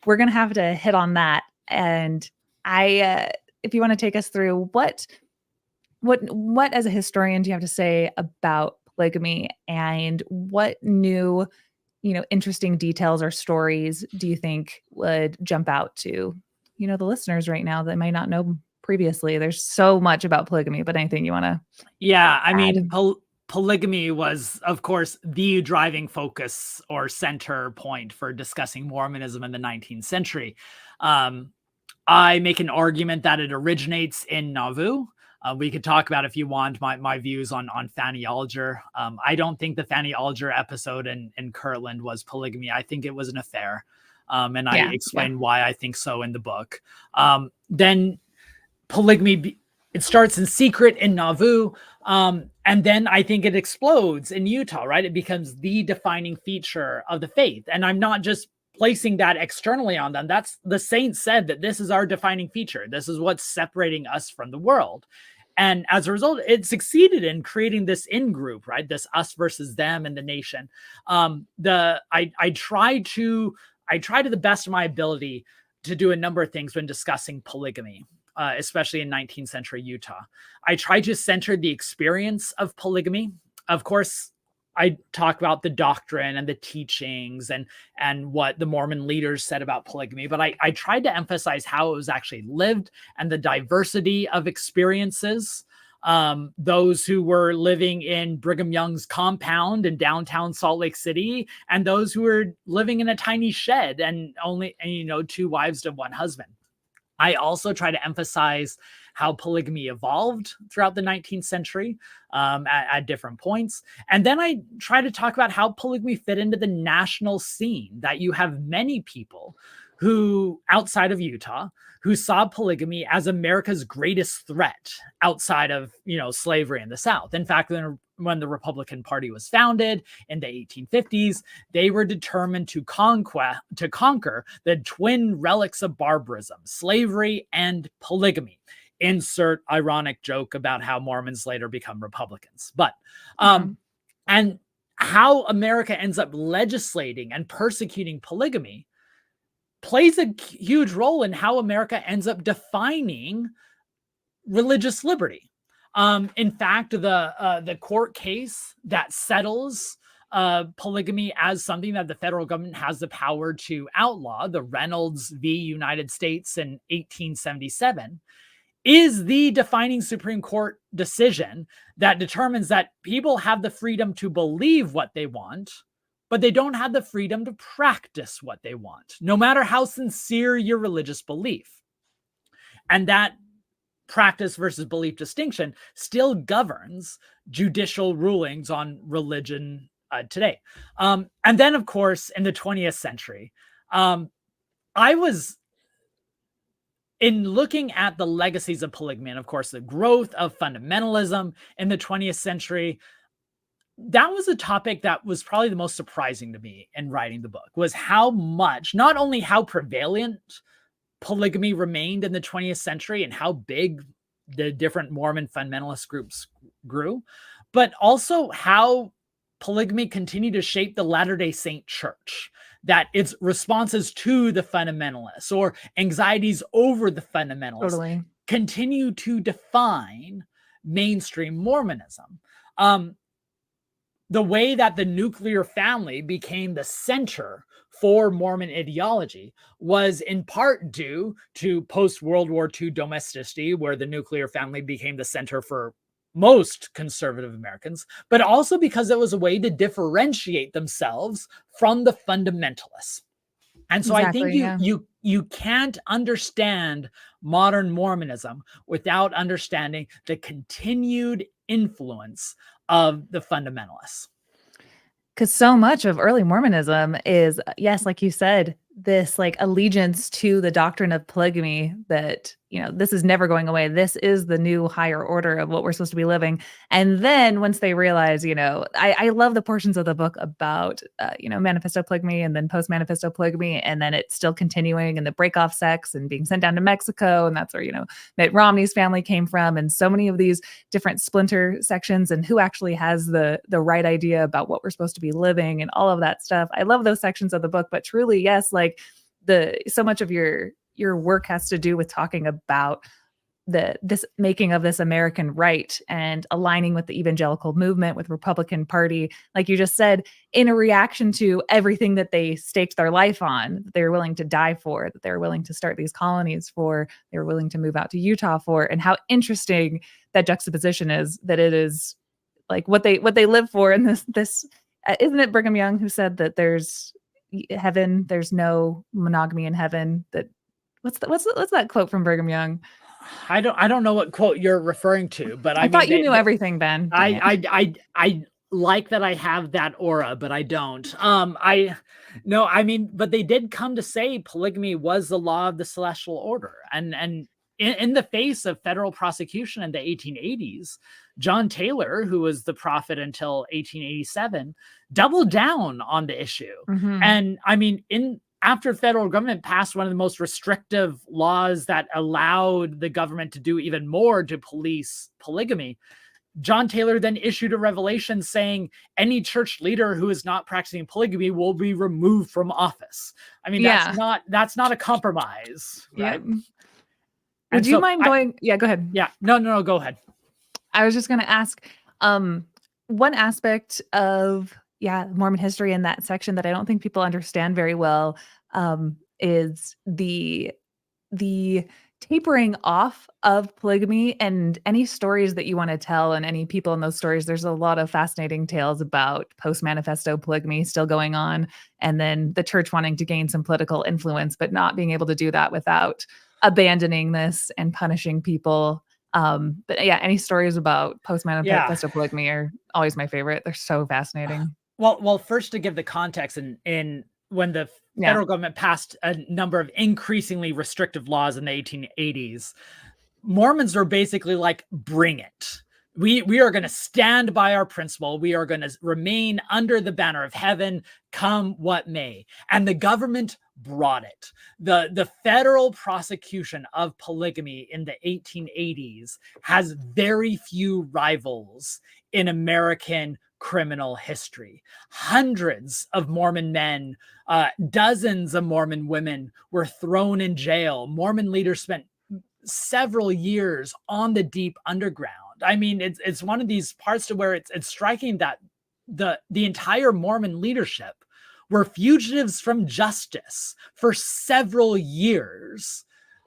we're going to have to hit on that. And if you want to take us through what as a historian do you have to say about polygamy, and what new, interesting details or stories do you think would jump out to, the listeners right now that might not know previously? There's so much about polygamy, but anything you want to Yeah, I mean, add? polygamy was, of course, the driving focus or center point for discussing Mormonism in the 19th century. I make an argument that it originates in Nauvoo. We could talk about, if you want, my views on Fanny Alger. I don't think the Fanny Alger episode in Kirtland was polygamy. I think it was an affair. And I explain why I think so in the book. Then polygamy, it starts in secret in Nauvoo. And then I think it explodes in Utah, right? It becomes the defining feature of the faith. And I'm not just placing that externally on them. That's the saints said that this is our defining feature. This is what's separating us from the world. And as a result, it succeeded in creating this in-group, right? This us versus them in the nation. I try to the best of my ability to do a number of things when discussing polygamy, especially in 19th century Utah. I try to center the experience of polygamy. Of course, I talk about the doctrine and the teachings and what the Mormon leaders said about polygamy, but I tried to emphasize how it was actually lived and the diversity of experiences. Those who were living in Brigham Young's compound in downtown Salt Lake City, and those who were living in a tiny shed and two wives to one husband. I also try to emphasize how polygamy evolved throughout the 19th century at different points. And then I try to talk about how polygamy fit into the national scene, that you have many people who, outside of Utah, who saw polygamy as America's greatest threat outside of, slavery in the South. In fact, when the Republican Party was founded in the 1850s, they were determined to conquer the twin relics of barbarism, slavery and polygamy. Insert ironic joke about how Mormons later become Republicans. But, and how America ends up legislating and persecuting polygamy plays a huge role in how America ends up defining religious liberty. In fact, the court case that settles polygamy as something that the federal government has the power to outlaw, the Reynolds v. United States in 1877, is the defining Supreme Court decision that determines that people have the freedom to believe what they want, but they don't have the freedom to practice what they want, no matter how sincere your religious belief. And that practice versus belief distinction still governs judicial rulings on religion today. And then, of course, in the 20th century, I was in looking at the legacies of polygamy, and of course, the growth of fundamentalism in the 20th century. That was a topic that was probably the most surprising to me in writing the book, was how much, not only how prevalent polygamy remained in the 20th century and how big the different Mormon fundamentalist groups grew, but also how polygamy continued to shape the Latter-day Saint church, that its responses to the fundamentalists or anxieties over the fundamentalists continue to define mainstream Mormonism. The way that the nuclear family became the center for Mormon ideology was in part due to post-World War II domesticity, where the nuclear family became the center for most conservative Americans, but also because it was a way to differentiate themselves from the fundamentalists. And so I think you can't understand modern Mormonism without understanding the continued influence of the fundamentalists. Because so much of early Mormonism is, yes, like you said, this like allegiance to the doctrine of polygamy that this is never going away. This is the new higher order of what we're supposed to be living. And then once they realize, I love the portions of the book about, manifesto polygamy and then post-manifesto polygamy, and then it's still continuing and the break-off sex and being sent down to Mexico. And that's where, Mitt Romney's family came from, and so many of these different splinter sections and who actually has the right idea about what we're supposed to be living and all of that stuff. I love those sections of the book, but truly, yes, like so much of your work has to do with talking about this making of this American right and aligning with the evangelical movement, with Republican Party, like you just said, in a reaction to everything that they staked their life on, that they were willing to die for, that they were willing to start these colonies for, they were willing to move out to Utah for, and how interesting that juxtaposition is, that it is like what they live for. And this isn't it Brigham Young who said that there's heaven, there's no monogamy in heaven? That what's that quote from Brigham Young? I don't know what quote you're referring to, but I thought you knew everything, Ben. I like that I have that aura, but I don't. But they did come to say polygamy was the law of the celestial order, and in the face of federal prosecution in the 1880s, John Taylor, who was the prophet until 1887, doubled down on the issue. Mm-hmm. And after federal government passed one of the most restrictive laws that allowed the government to do even more to police polygamy, John Taylor then issued a revelation saying any church leader who is not practicing polygamy will be removed from office. That's not a compromise, right? Yeah. Would you mind going? Yeah, go ahead. Yeah, no, go ahead. I was just going to ask, one aspect of Mormon history in that section that I don't think people understand very well is the tapering off of polygamy, and any stories that you want to tell and any people in those stories. There's a lot of fascinating tales about post-manifesto polygamy still going on, and then the church wanting to gain some political influence, but not being able to do that without abandoning this and punishing people. But yeah, any stories about post-manifesto polygamy are always my favorite. They're so fascinating. Well, first, to give the context, in when the federal government passed a number of increasingly restrictive laws in the 1880s, Mormons were basically like, bring it. We are going to stand by our principle. We are going to remain under the banner of heaven, come what may. And the government brought it. The federal prosecution of polygamy in the 1880s has very few rivals in American criminal history. Hundreds of Mormon men, dozens of Mormon women were thrown in jail. Mormon leaders spent several years on the deep underground. It's one of these parts to where it's striking that the entire Mormon leadership were fugitives from justice for several years.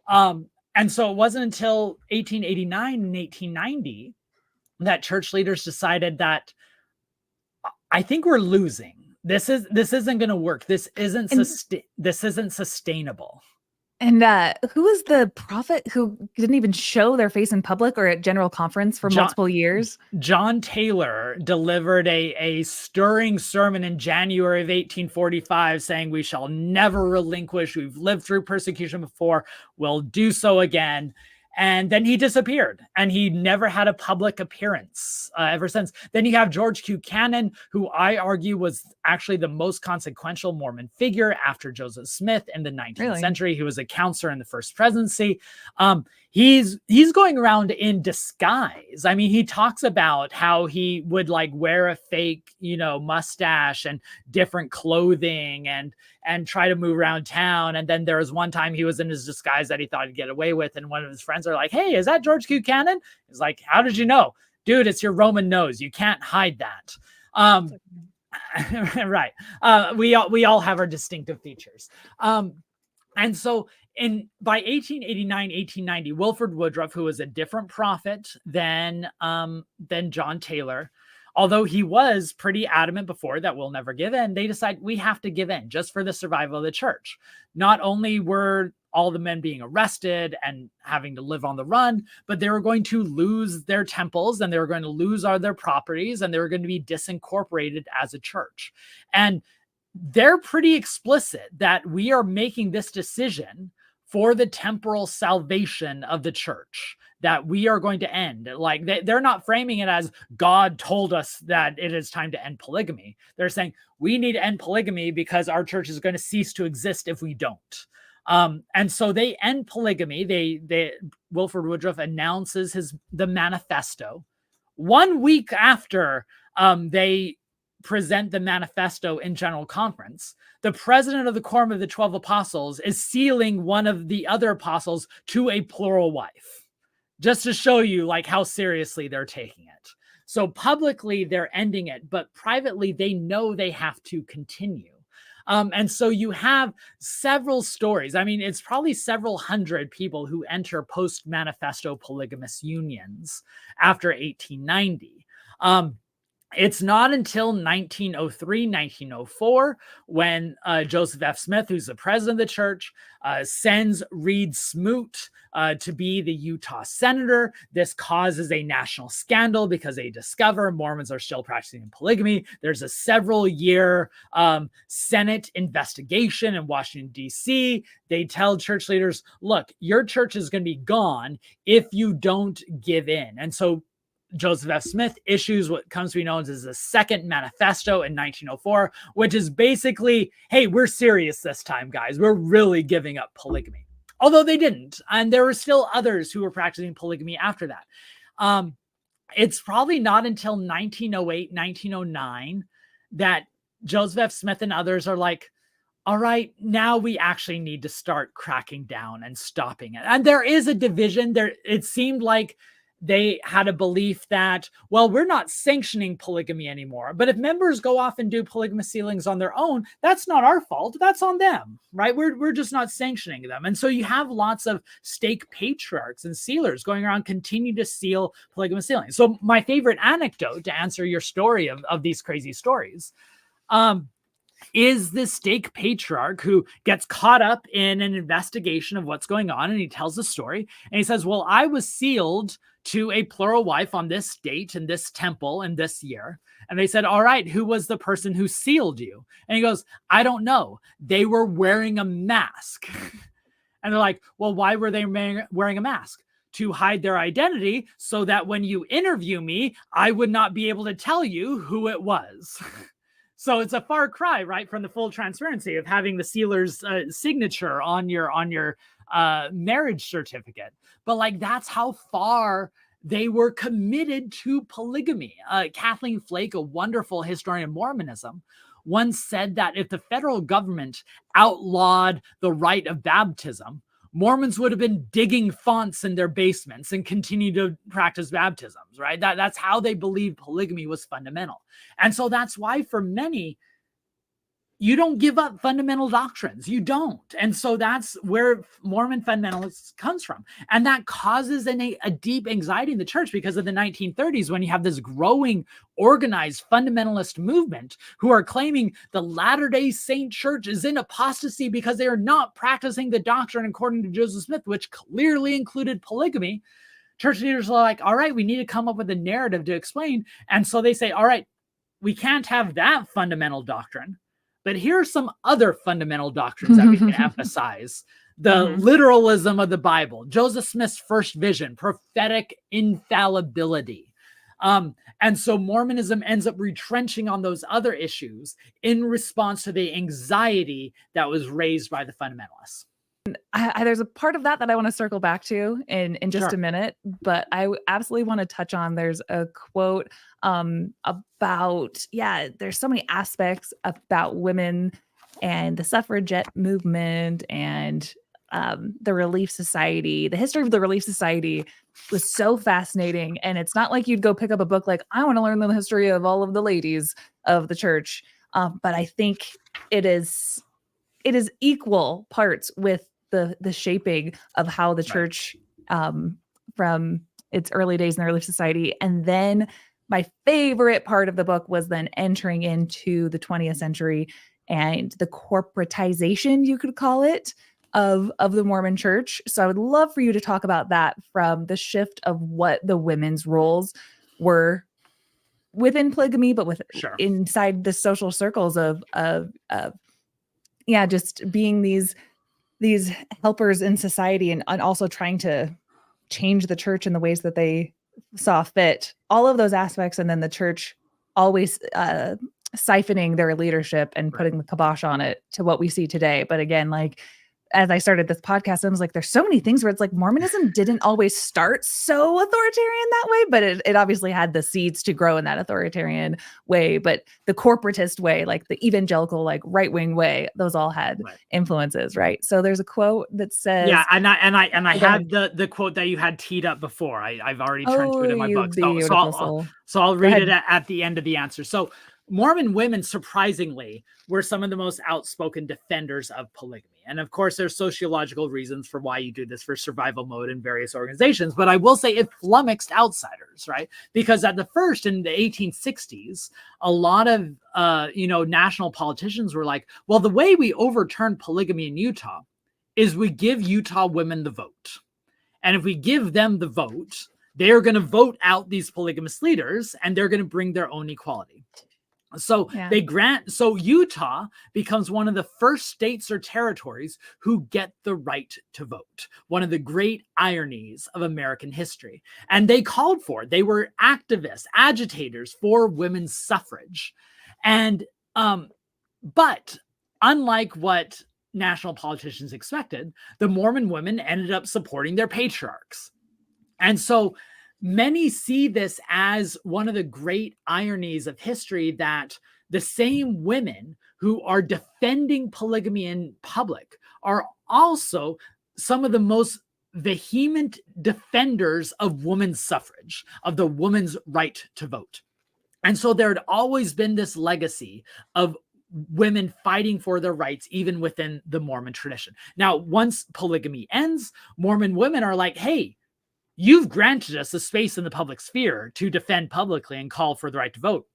And so it wasn't until 1889 and 1890 that church leaders decided that I think we're losing. This isn't going to work. This isn't sustainable. And who was the prophet who didn't even show their face in public or at general conference for multiple years? John Taylor delivered a stirring sermon in January of 1845 saying, "We shall never relinquish. We've lived through persecution before. We'll do so again." And then he disappeared, and he never had a public appearance ever since. Then you have George Q. Cannon, who I argue was actually the most consequential Mormon figure after Joseph Smith in the 19th century. He was a counselor in the first presidency. He's going around in disguise. He talks about how he would wear a fake, mustache and different clothing and try to move around town. And then there was one time he was in his disguise that he thought he'd get away with. And one of his friends are like, "Hey, is that George Q. Cannon?" He's like, "How did you know?" "Dude, it's your Roman nose. You can't hide that." Right. We all have our distinctive features. And so by 1889, 1890, Wilford Woodruff, who was a different prophet than John Taylor, although he was pretty adamant before that we'll never give in, they decide we have to give in just for the survival of the church. Not only were all the men being arrested and having to live on the run, but they were going to lose their temples, and they were going to lose all their properties, and they were going to be disincorporated as a church. And they're pretty explicit that we are making this decision for the temporal salvation of the church that we are going to end. Like they're not framing it as God told us that it is time to end polygamy. They're saying we need to end polygamy because our church is going to cease to exist if we don't. And so they end polygamy. They Wilford Woodruff announces the manifesto. 1 week after they present the manifesto in General Conference, the president of the Quorum of the 12 Apostles is sealing one of the other apostles to a plural wife, just to show you like how seriously they're taking it. So publicly they're ending it, but privately they know they have to continue. And so you have several stories. I mean, it's probably several hundred people who enter post-manifesto polygamous unions after 1890. It's not until 1903, 1904, when Joseph F. Smith, who's the president of the church, sends Reed Smoot to be the Utah senator. This causes a national scandal because they discover Mormons are still practicing polygamy. There's a several-year Senate investigation in Washington, D.C. They tell church leaders, look, your church is going to be gone if you don't give in. And so Joseph F. Smith issues what comes to be known as the Second Manifesto in 1904, which is basically, hey, we're serious this time, guys. We're really giving up polygamy. Although they didn't. And there were still others who were practicing polygamy after that. It's probably not until 1908, 1909 that Joseph F. Smith and others are like, all right, now we actually need to start cracking down and stopping it. And there is a division there. It seemed like they had a belief that, well, we're not sanctioning polygamy anymore. But if members go off and do polygamous sealings on their own, that's not our fault. That's on them, right? We're just not sanctioning them. And so you have lots of stake patriarchs and sealers going around continue to seal polygamous sealings. So my favorite anecdote to answer your story of these crazy stories is this stake patriarch who gets caught up in an investigation of what's going on. And he tells the story and he says, well, I was sealed to a plural wife on this date in this temple in this year. And they said, all right, who was the person who sealed you? And he goes, I don't know. They were wearing a mask. And they're like, well, why were they wearing a mask? To hide their identity so that when you interview me, I would not be able to tell you who it was. So it's a far cry, right, from the full transparency of having the sealer's signature on your marriage certificate. But like, that's how far they were committed to polygamy. Kathleen Flake, a wonderful historian of Mormonism, once said that if the federal government outlawed the rite of baptism, Mormons would have been digging fonts in their basements and continue to practice baptisms, right? That's how they believed polygamy was fundamental. And so that's why for many, you don't give up fundamental doctrines. You don't. And so that's where Mormon fundamentalists comes from. And that causes a deep anxiety in the church because of the 1930s, when you have this growing organized fundamentalist movement who are claiming the Latter-day Saint Church is in apostasy because they are not practicing the doctrine according to Joseph Smith, which clearly included polygamy. Church leaders are like, all right, we need to come up with a narrative to explain. And so they say, all right, we can't have that fundamental doctrine. But here are some other fundamental doctrines that we can emphasize. The literalism of the Bible, Joseph Smith's first vision, prophetic infallibility. And so Mormonism ends up retrenching on those other issues in response to the anxiety that was raised by the fundamentalists. There's a part of that I want to circle back to in just Sure. a minute, but I absolutely want to touch on, there's a quote about, there's so many aspects about women and the suffragette movement and the Relief Society. The history of the Relief Society was so fascinating. And it's not like you'd go pick up a book like, I want to learn the history of all of the ladies of the church. But I think it is equal parts with the shaping of how the church from its early days in the Relief Society. And then my favorite part of the book was then entering into the 20th century and the corporatization, you could call it, of the Mormon church. So I would love for you to talk about that from the shift of what the women's roles were within polygamy, but inside the social circles of just being these these helpers in society, and also trying to change the church in the ways that they saw fit, all of those aspects. And then the church always siphoning their leadership and putting the kibosh on it to what we see today. But again, like, as I started this podcast, I was like, there's so many things where it's like Mormonism didn't always start so authoritarian that way, but it obviously had the seeds to grow in that authoritarian way. But the corporatist way, like the evangelical, like right-wing way, those all had influences, right? So there's a quote that says, yeah, and I had the quote that you had teed up before. I've already turned to it in my book. So I'll read it at the end of the answer. So Mormon women, surprisingly, were some of the most outspoken defenders of polygamy. And of course, there's sociological reasons for why you do this for survival mode in various organizations. But I will say it flummoxed outsiders, right? Because at the first, in the 1860s, a lot of, national politicians were like, well, the way we overturn polygamy in Utah is we give Utah women the vote. And if we give them the vote, they're going to vote out these polygamous leaders and they're going to bring their own equality. So so Utah becomes one of the first states or territories who get the right to vote. One of the great ironies of American history. And they were activists, agitators for women's suffrage. And, but unlike what national politicians expected, the Mormon women ended up supporting their patriarchs. And so many see this as one of the great ironies of history, that the same women who are defending polygamy in public are also some of the most vehement defenders of women's suffrage, of the woman's right to vote. And so there had always been this legacy of women fighting for their rights, even within the Mormon tradition. Now, once polygamy ends, Mormon women are like, hey, you've granted us a space in the public sphere to defend publicly and call for the right to vote.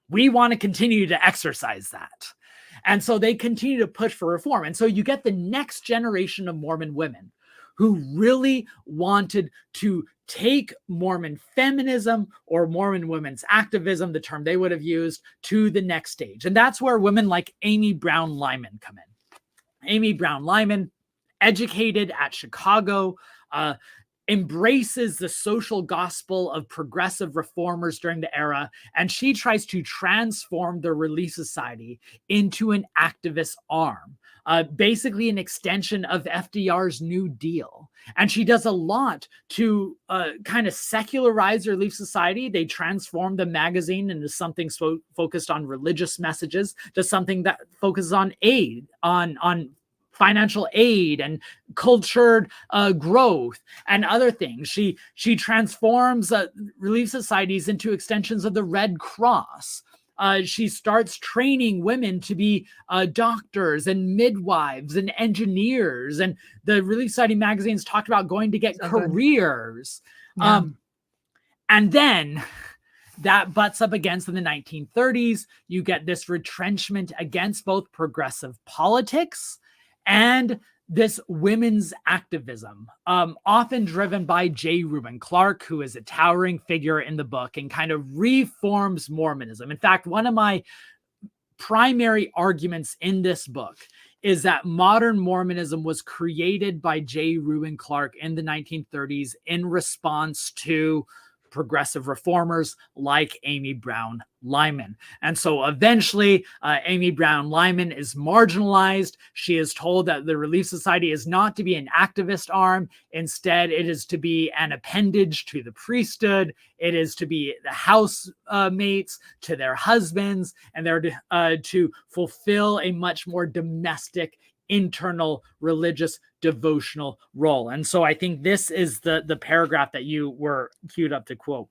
We want to continue to exercise that. And so they continue to push for reform. And so you get the next generation of Mormon women who really wanted to take Mormon feminism or Mormon women's activism, the term they would have used, to the next stage. And that's where women like Amy Brown Lyman come in. Amy Brown Lyman, educated at Chicago, embraces the social gospel of progressive reformers during the era, and she tries to transform the Relief Society into an activist arm, basically an extension of FDR's New Deal. And she does a lot to kind of secularize Relief Society. They transform the magazine into something focused on religious messages, to something that focuses on aid, on financial aid and cultured growth and other things. She transforms Relief Societies into extensions of the Red Cross. She starts training women to be doctors and midwives and engineers. And the Relief Society magazines talked about going to get careers. Yeah. And then that butts up against, in the 1930s, you get this retrenchment against both progressive politics and this women's activism, often driven by J. Reuben Clark, who is a towering figure in the book and kind of reforms Mormonism. In fact, one of my primary arguments in this book is that modern Mormonism was created by J. Reuben Clark in the 1930s in response to progressive reformers like Amy Brown Lyman. And so eventually, Amy Brown Lyman is marginalized. She is told that the Relief Society is not to be an activist arm. Instead, it is to be an appendage to the priesthood. It is to be the housemates to their husbands, and they're to fulfill a much more domestic, internal, religious, devotional role. And so I think this is the paragraph that you were queued up to quote.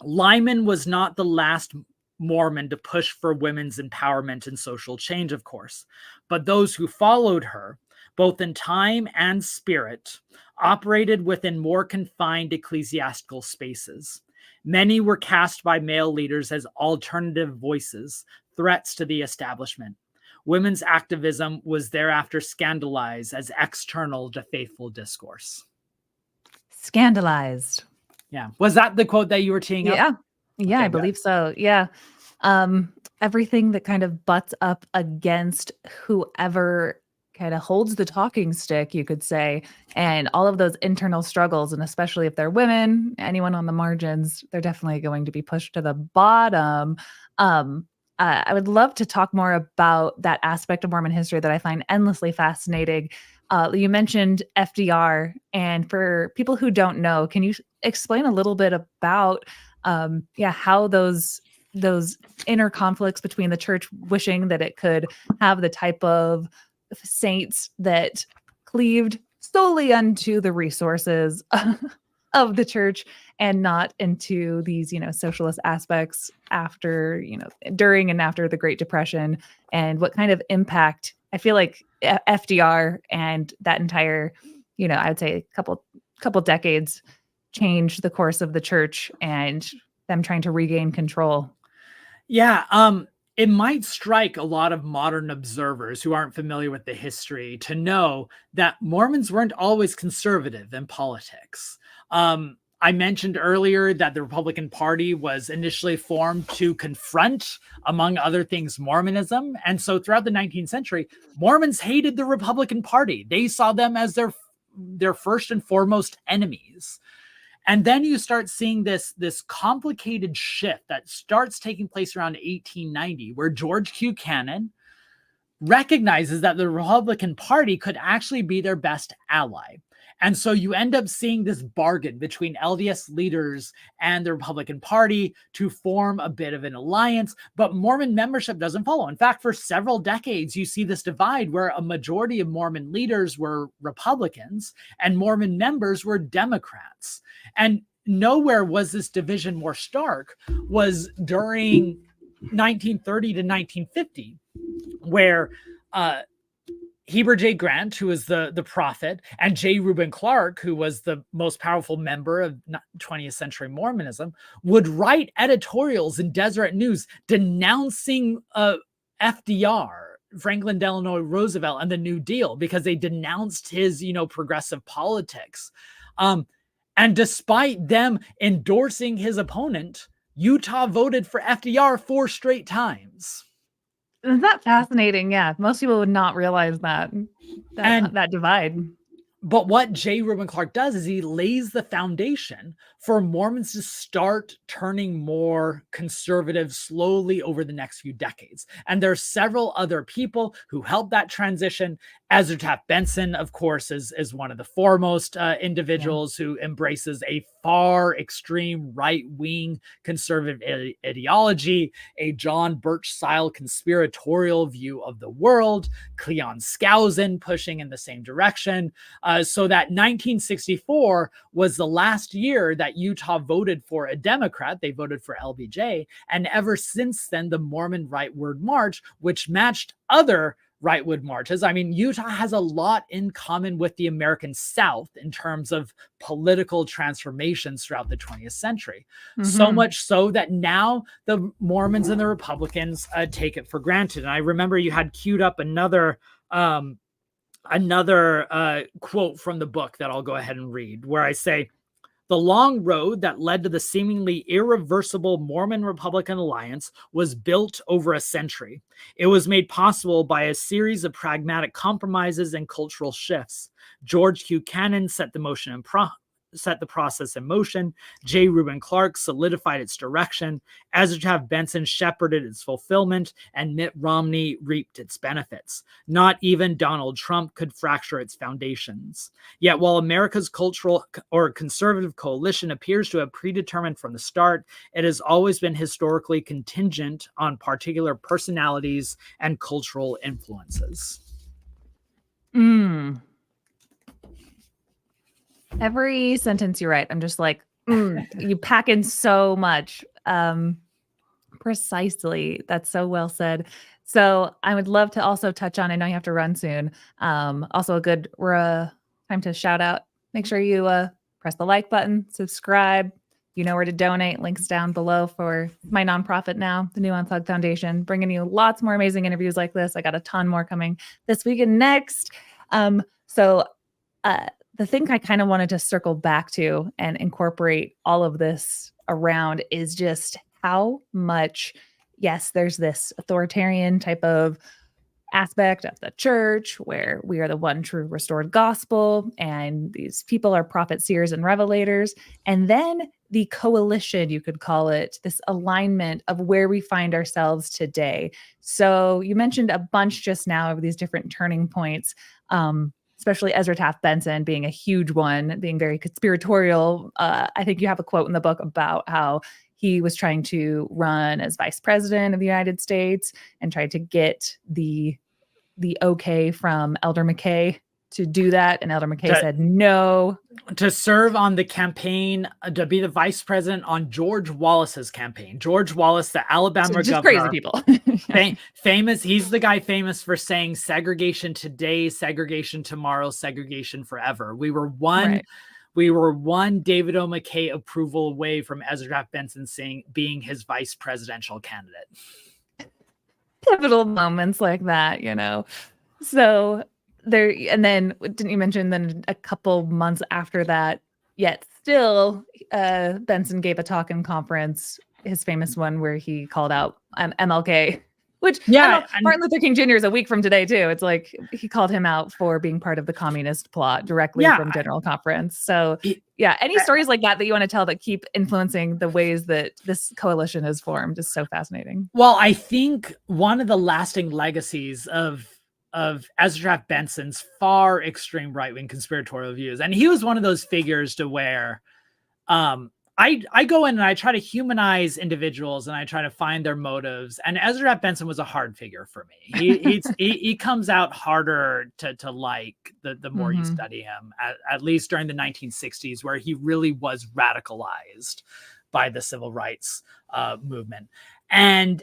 Lyman was not the last Mormon to push for women's empowerment and social change, of course, but those who followed her, both in time and spirit, operated within more confined ecclesiastical spaces. Many were cast by male leaders as alternative voices, threats to the establishment. Women's activism was thereafter scandalized as external to faithful discourse. Scandalized. Yeah. Was that the quote that you were teeing up? Yeah. Yeah, Okay, I believe so. Yeah. Everything that kind of butts up against whoever kind of holds the talking stick, you could say, and all of those internal struggles. And especially if they're women, anyone on the margins, they're definitely going to be pushed to the bottom. Um, I would love to talk more about that aspect of Mormon history that I find endlessly fascinating. You mentioned FDR, and for people who don't know, can you explain a little bit about, how those inner conflicts between the church wishing that it could have the type of saints that cleaved solely unto the resources of the church and not into these, socialist aspects after, during and after the Great Depression, and what kind of impact I feel like FDR and that entire, I would say couple decades changed the course of the church and them trying to regain control. Yeah, it might strike a lot of modern observers who aren't familiar with the history to know that Mormons weren't always conservative in politics. I mentioned earlier that the Republican Party was initially formed to confront, among other things, Mormonism. And so throughout the 19th century, Mormons hated the Republican Party. They saw them as their first and foremost enemies. And then you start seeing this complicated shift that starts taking place around 1890, where George Q. Cannon recognizes that the Republican Party could actually be their best ally. And so you end up seeing this bargain between LDS leaders and the Republican Party to form a bit of an alliance, but Mormon membership doesn't follow. In fact, for several decades, you see this divide where a majority of Mormon leaders were Republicans and Mormon members were Democrats. And nowhere was this division more stark was during 1930 to 1950, where Heber J. Grant, who was the prophet, and J. Reuben Clark, who was the most powerful member of 20th century Mormonism, would write editorials in Deseret News denouncing FDR, Franklin Delano Roosevelt, and the New Deal because they denounced his, progressive politics. And despite them endorsing his opponent, Utah voted for FDR 4 straight times. Isn't that fascinating? Yeah, most people would not realize that divide. But what J. Reuben Clark does is he lays the foundation for Mormons to start turning more conservative slowly over the next few decades. And there are several other people who helped that transition. Ezra Taft Benson, of course, is one of the foremost individuals who embraces a far extreme right-wing conservative ideology, a John Birch-style conspiratorial view of the world, Cleon Skousen pushing in the same direction. So that 1964 was the last year that Utah voted for a Democrat. They voted for LBJ. And ever since then, the Mormon Rightward March, which matched other rightward marches. I mean, Utah has a lot in common with the American South in terms of political transformations throughout the 20th century. Mm-hmm. So much so that now the Mormons and the Republicans take it for granted. And I remember you had queued up another quote from the book that I'll go ahead and read, where I say, "The long road that led to the seemingly irreversible Mormon-Republican alliance was built over a century. It was made possible by a series of pragmatic compromises and cultural shifts. George Q. Cannon set the process in motion. J. Reuben Clark solidified its direction. Ezra Taft Benson shepherded its fulfillment, and Mitt Romney reaped its benefits. Not even Donald Trump could fracture its foundations. Yet while America's cultural or conservative coalition appears to have predetermined from the start, it has always been historically contingent on particular personalities and cultural influences." Every sentence you write, I'm just like, you pack in so much. Precisely. That's so well said. So I would love to also touch on, I know you have to run soon. Also a good time to shout out. Make sure you press the like button, subscribe. You know where to donate. Links down below for my nonprofit now, the New Unplugged Foundation, bringing you lots more amazing interviews like this. I got a ton more coming this week and next. The thing I kind of wanted to circle back to and incorporate all of this around is just how much, yes, there's this authoritarian type of aspect of the church where we are the one true restored gospel, and these people are prophets, seers, and revelators. And then the coalition, you could call it, this alignment of where we find ourselves today. So you mentioned a bunch just now of these different turning points, especially Ezra Taft Benson being a huge one, being very conspiratorial. I think you have a quote in the book about how he was trying to run as vice president of the United States and tried to get the okay from Elder McKay to do that. And Elder McKay said no. To serve on the campaign, to be the vice president on George Wallace's campaign. George Wallace, the Alabama just governor. Crazy people. Famous. He's the guy famous for saying segregation today, segregation tomorrow, segregation forever. We were one. Right. We were one David O. McKay approval away from Ezra Benson being his vice presidential candidate. Pivotal moments like that, you know. So there, and then didn't you mention then a couple months after that, yet still, Benson gave a talk in conference, his famous one where he called out MLK, which Martin Luther King Jr. is a week from today too. It's like he called him out for being part of the communist plot directly from General Conference. So any stories like that you want to tell that keep influencing the ways that this coalition is formed is so fascinating. Well, I think one of the lasting legacies of Ezra Benson's far extreme right-wing conspiratorial views, and he was one of those figures to where I go in and I try to humanize individuals and I try to find their motives. And Ezra Benson was a hard figure for me. He comes out harder to like the more you study him, at least during the 1960s, where he really was radicalized by the civil rights movement. And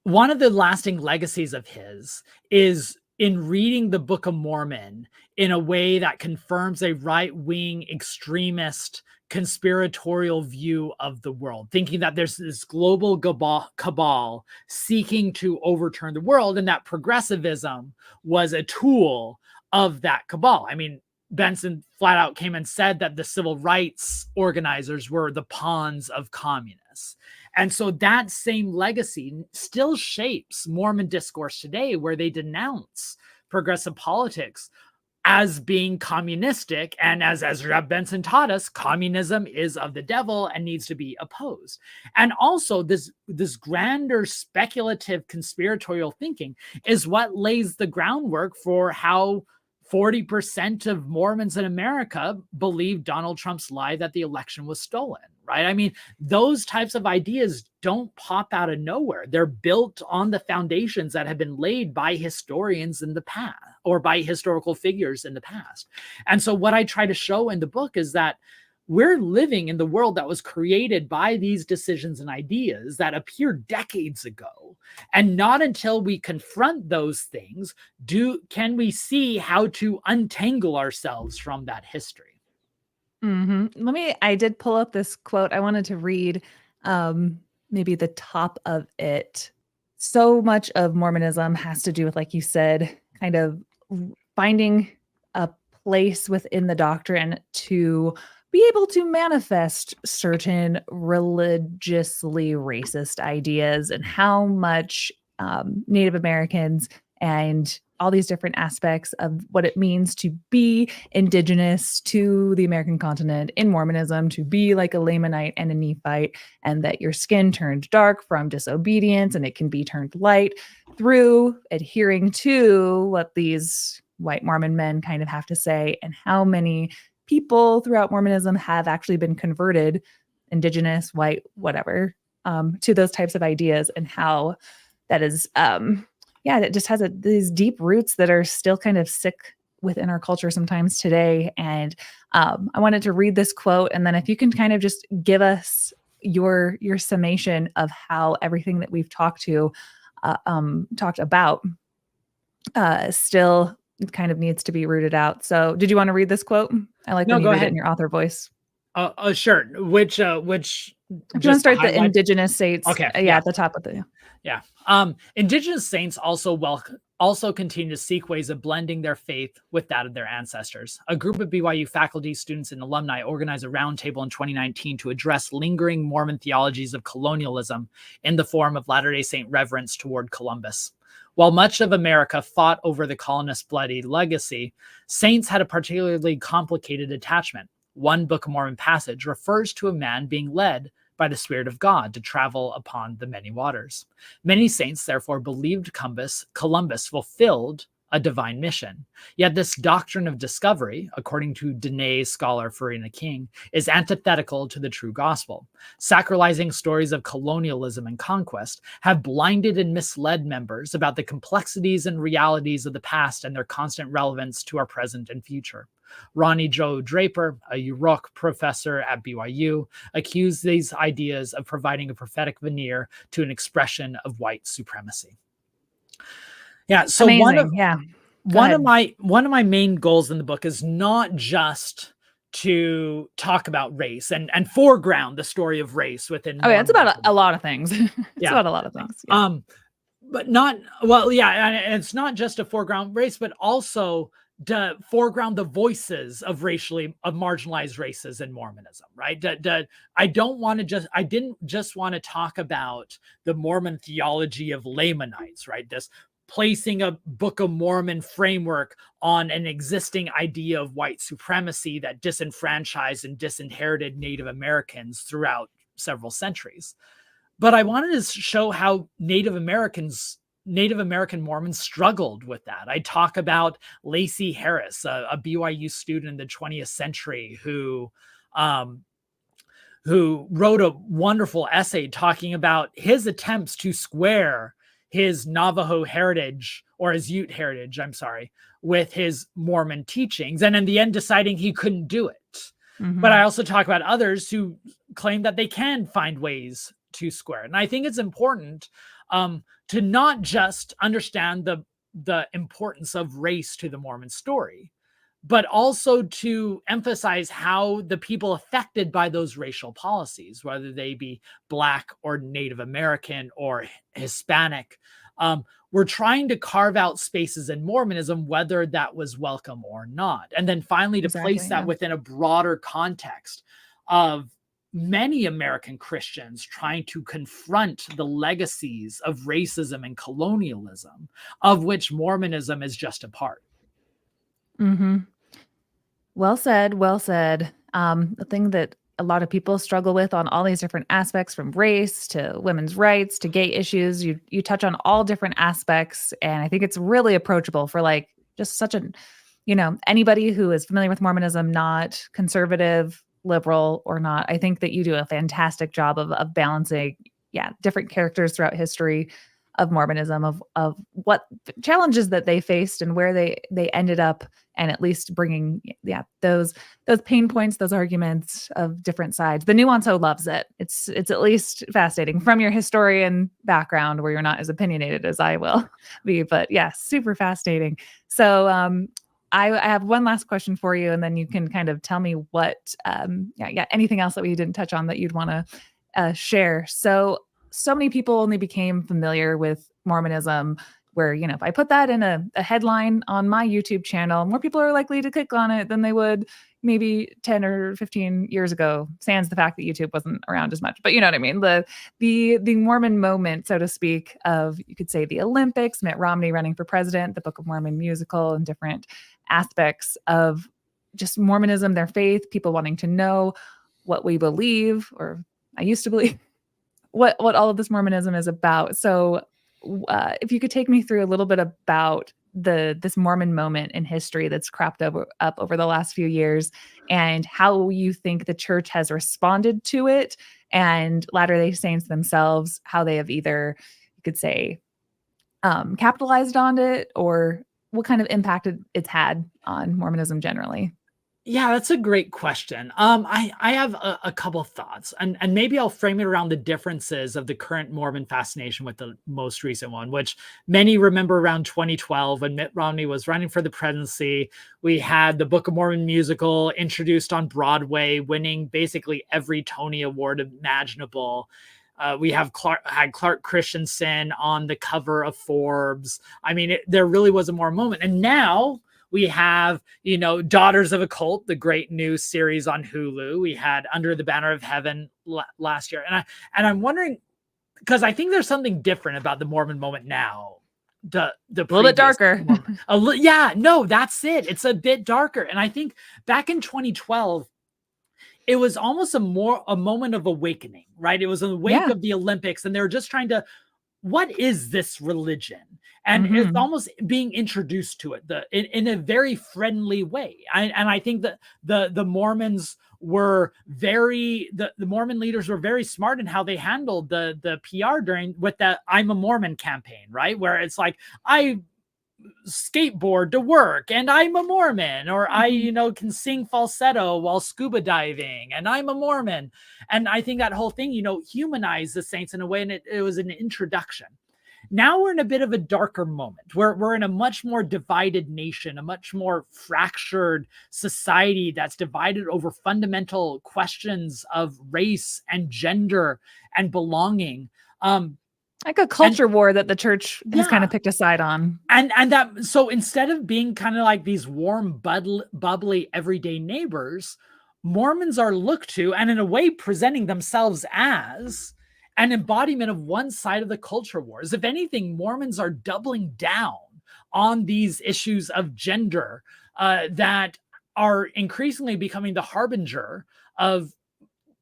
one of the lasting legacies of his is in reading the Book of Mormon in a way that confirms a right-wing extremist conspiratorial view of the world, thinking that there's this global cabal seeking to overturn the world, and that progressivism was a tool of that cabal. I mean, Benson flat out came and said that the civil rights organizers were the pawns of communists. And so that same legacy still shapes Mormon discourse today, where they denounce progressive politics as being communistic. And as Ezra Benson taught us, communism is of the devil and needs to be opposed. And also this grander speculative conspiratorial thinking is what lays the groundwork for how 40% of Mormons in America believe Donald Trump's lie that the election was stolen, right? I mean, those types of ideas don't pop out of nowhere. They're built on the foundations that have been laid by historians in the past, or by historical figures in the past. And so what I try to show in the book is that we're living in the world that was created by these decisions and ideas that appeared decades ago. And not until we confront those things can we see how to untangle ourselves from that history. I did pull up this quote. I wanted to read maybe the top of it. So much of Mormonism has to do with, like you said, kind of finding a place within the doctrine to be able to manifest certain religiously racist ideas, and how much Native Americans and all these different aspects of what it means to be indigenous to the American continent in Mormonism, to be like a Lamanite and a Nephite, and that your skin turned dark from disobedience and it can be turned light through adhering to what these white Mormon men kind of have to say, and how many people throughout Mormonism have actually been converted, indigenous, white, whatever, to those types of ideas, and how that is, it just has these deep roots that are still kind of sick within our culture sometimes today. And I wanted to read this quote, and then if you can kind of just give us your summation of how everything that we've talked about still kind of needs to be rooted out. So did you want to read this quote? I like when you read it in your author voice. Sure. Which if you want to start the indigenous saints. Okay. At the top of the. Yeah. Indigenous saints also also continue to seek ways of blending their faith with that of their ancestors. A group of BYU faculty, students, and alumni organized a roundtable in 2019 to address lingering Mormon theologies of colonialism in the form of Latter-day Saint reverence toward Columbus. While much of America fought over the colonists' bloody legacy, saints had a particularly complicated attachment. One Book of Mormon passage refers to a man being led by the Spirit of God to travel upon the many waters. Many saints therefore believed Columbus fulfilled a divine mission. Yet this doctrine of discovery, according to Dene scholar Farina King, is antithetical to the true gospel. Sacralizing stories of colonialism and conquest have blinded and misled members about the complexities and realities of the past and their constant relevance to our present and future. Ronnie Joe Draper, a UROC professor at BYU, accused these ideas of providing a prophetic veneer to an expression of white supremacy. Yeah, so Amazing. one of my main goals in the book is not just to talk about race and foreground the story of race within. Oh yeah, it's about a lot of things. It's about a lot of things. Yeah. But not well, yeah, and it's not just a foreground race, but also to foreground the voices of marginalized races in Mormonism, right? I didn't just want to talk about the Mormon theology of Lamanites, right? This placing a Book of Mormon framework on an existing idea of white supremacy that disenfranchised and disinherited Native Americans throughout several centuries. But I wanted to show how Native American Mormons struggled with that. I talk about Lacey Harris, a BYU student in the 20th century who wrote a wonderful essay talking about his attempts to square his Navajo heritage, or his Ute heritage, with his Mormon teachings, and in the end deciding he couldn't do it. Mm-hmm. But I also talk about others who claim that they can find ways to square it. And I think it's important to not just understand the importance of race to the Mormon story, but also to emphasize how the people affected by those racial policies, whether they be Black or Native American or Hispanic, were trying to carve out spaces in Mormonism, whether that was welcome or not. And then finally to place that within a broader context of many American Christians trying to confront the legacies of racism and colonialism, of which Mormonism is just a part. Mm-hmm. Well said. Well said. The thing that a lot of people struggle with on all these different aspects, from race to women's rights to gay issues, you touch on all different aspects, and I think it's really approachable for just such a, anybody who is familiar with Mormonism, not conservative, liberal or not. I think that you do a fantastic job of balancing, different characters throughout history of Mormonism, of what challenges that they faced and where they ended up, and at least bringing those pain points, those arguments of different sides. The Nuanso loves it. It's at least fascinating from your historian background, where you're not as opinionated as I will be, but super fascinating. So I have one last question for you, and then you can kind of tell me what anything else that we didn't touch on that you'd want to share. So many people only became familiar with Mormonism where, if I put that in a headline on my YouTube channel, more people are likely to click on it than they would maybe 10 or 15 years ago, sans the fact that YouTube wasn't around as much. But you know what I mean? The Mormon moment, so to speak, of, you could say, the Olympics, Mitt Romney running for president, the Book of Mormon musical, and different aspects of just Mormonism, their faith, people wanting to know what we believe, or I used to believe, what all of this Mormonism is about. So if you could take me through a little bit about this Mormon moment in history that's cropped up over the last few years, and how you think the church has responded to it, and Latter-day Saints themselves, how they have either, you could say, capitalized on it, or what kind of impact it's had on Mormonism generally. Yeah, that's a great question. I have a couple thoughts, and maybe I'll frame it around the differences of the current Mormon fascination with the most recent one, which many remember around 2012 when Mitt Romney was running for the presidency. We had the Book of Mormon musical introduced on Broadway, winning basically every Tony Award imaginable. We had Clark Christensen on the cover of Forbes. I mean, there really was a Mormon moment. And now we have, Daughters of a Cult, the great new series on Hulu. We had Under the Banner of Heaven last year. And I'm wondering, because I think there's something different about the Mormon moment now. The a little bit darker. Yeah, no, that's it. It's a bit darker. And I think back in 2012, it was almost a moment of awakening, right? It was a wake of the Olympics, and they were just trying to, what is this religion? And it's almost being introduced to it in a very friendly way. And I think that the Mormons were the Mormon leaders were very smart in how they handled the PR with the I'm a Mormon campaign, right? Where it's like, I skateboard to work and I'm a Mormon, or I can sing falsetto while scuba diving and I'm a Mormon. And I think that whole thing humanized the saints in a way, and it was an introduction. Now we're in a bit of a darker moment where we're in a much more divided nation, a much more fractured society that's divided over fundamental questions of race and gender and belonging. Like a culture war that the church has kind of picked a side on. And that, so instead of being kind of like these warm, bubbly, everyday neighbors, Mormons are looked to, and in a way presenting themselves as an embodiment of one side of the culture wars. If anything, Mormons are doubling down on these issues of gender that are increasingly becoming the harbinger of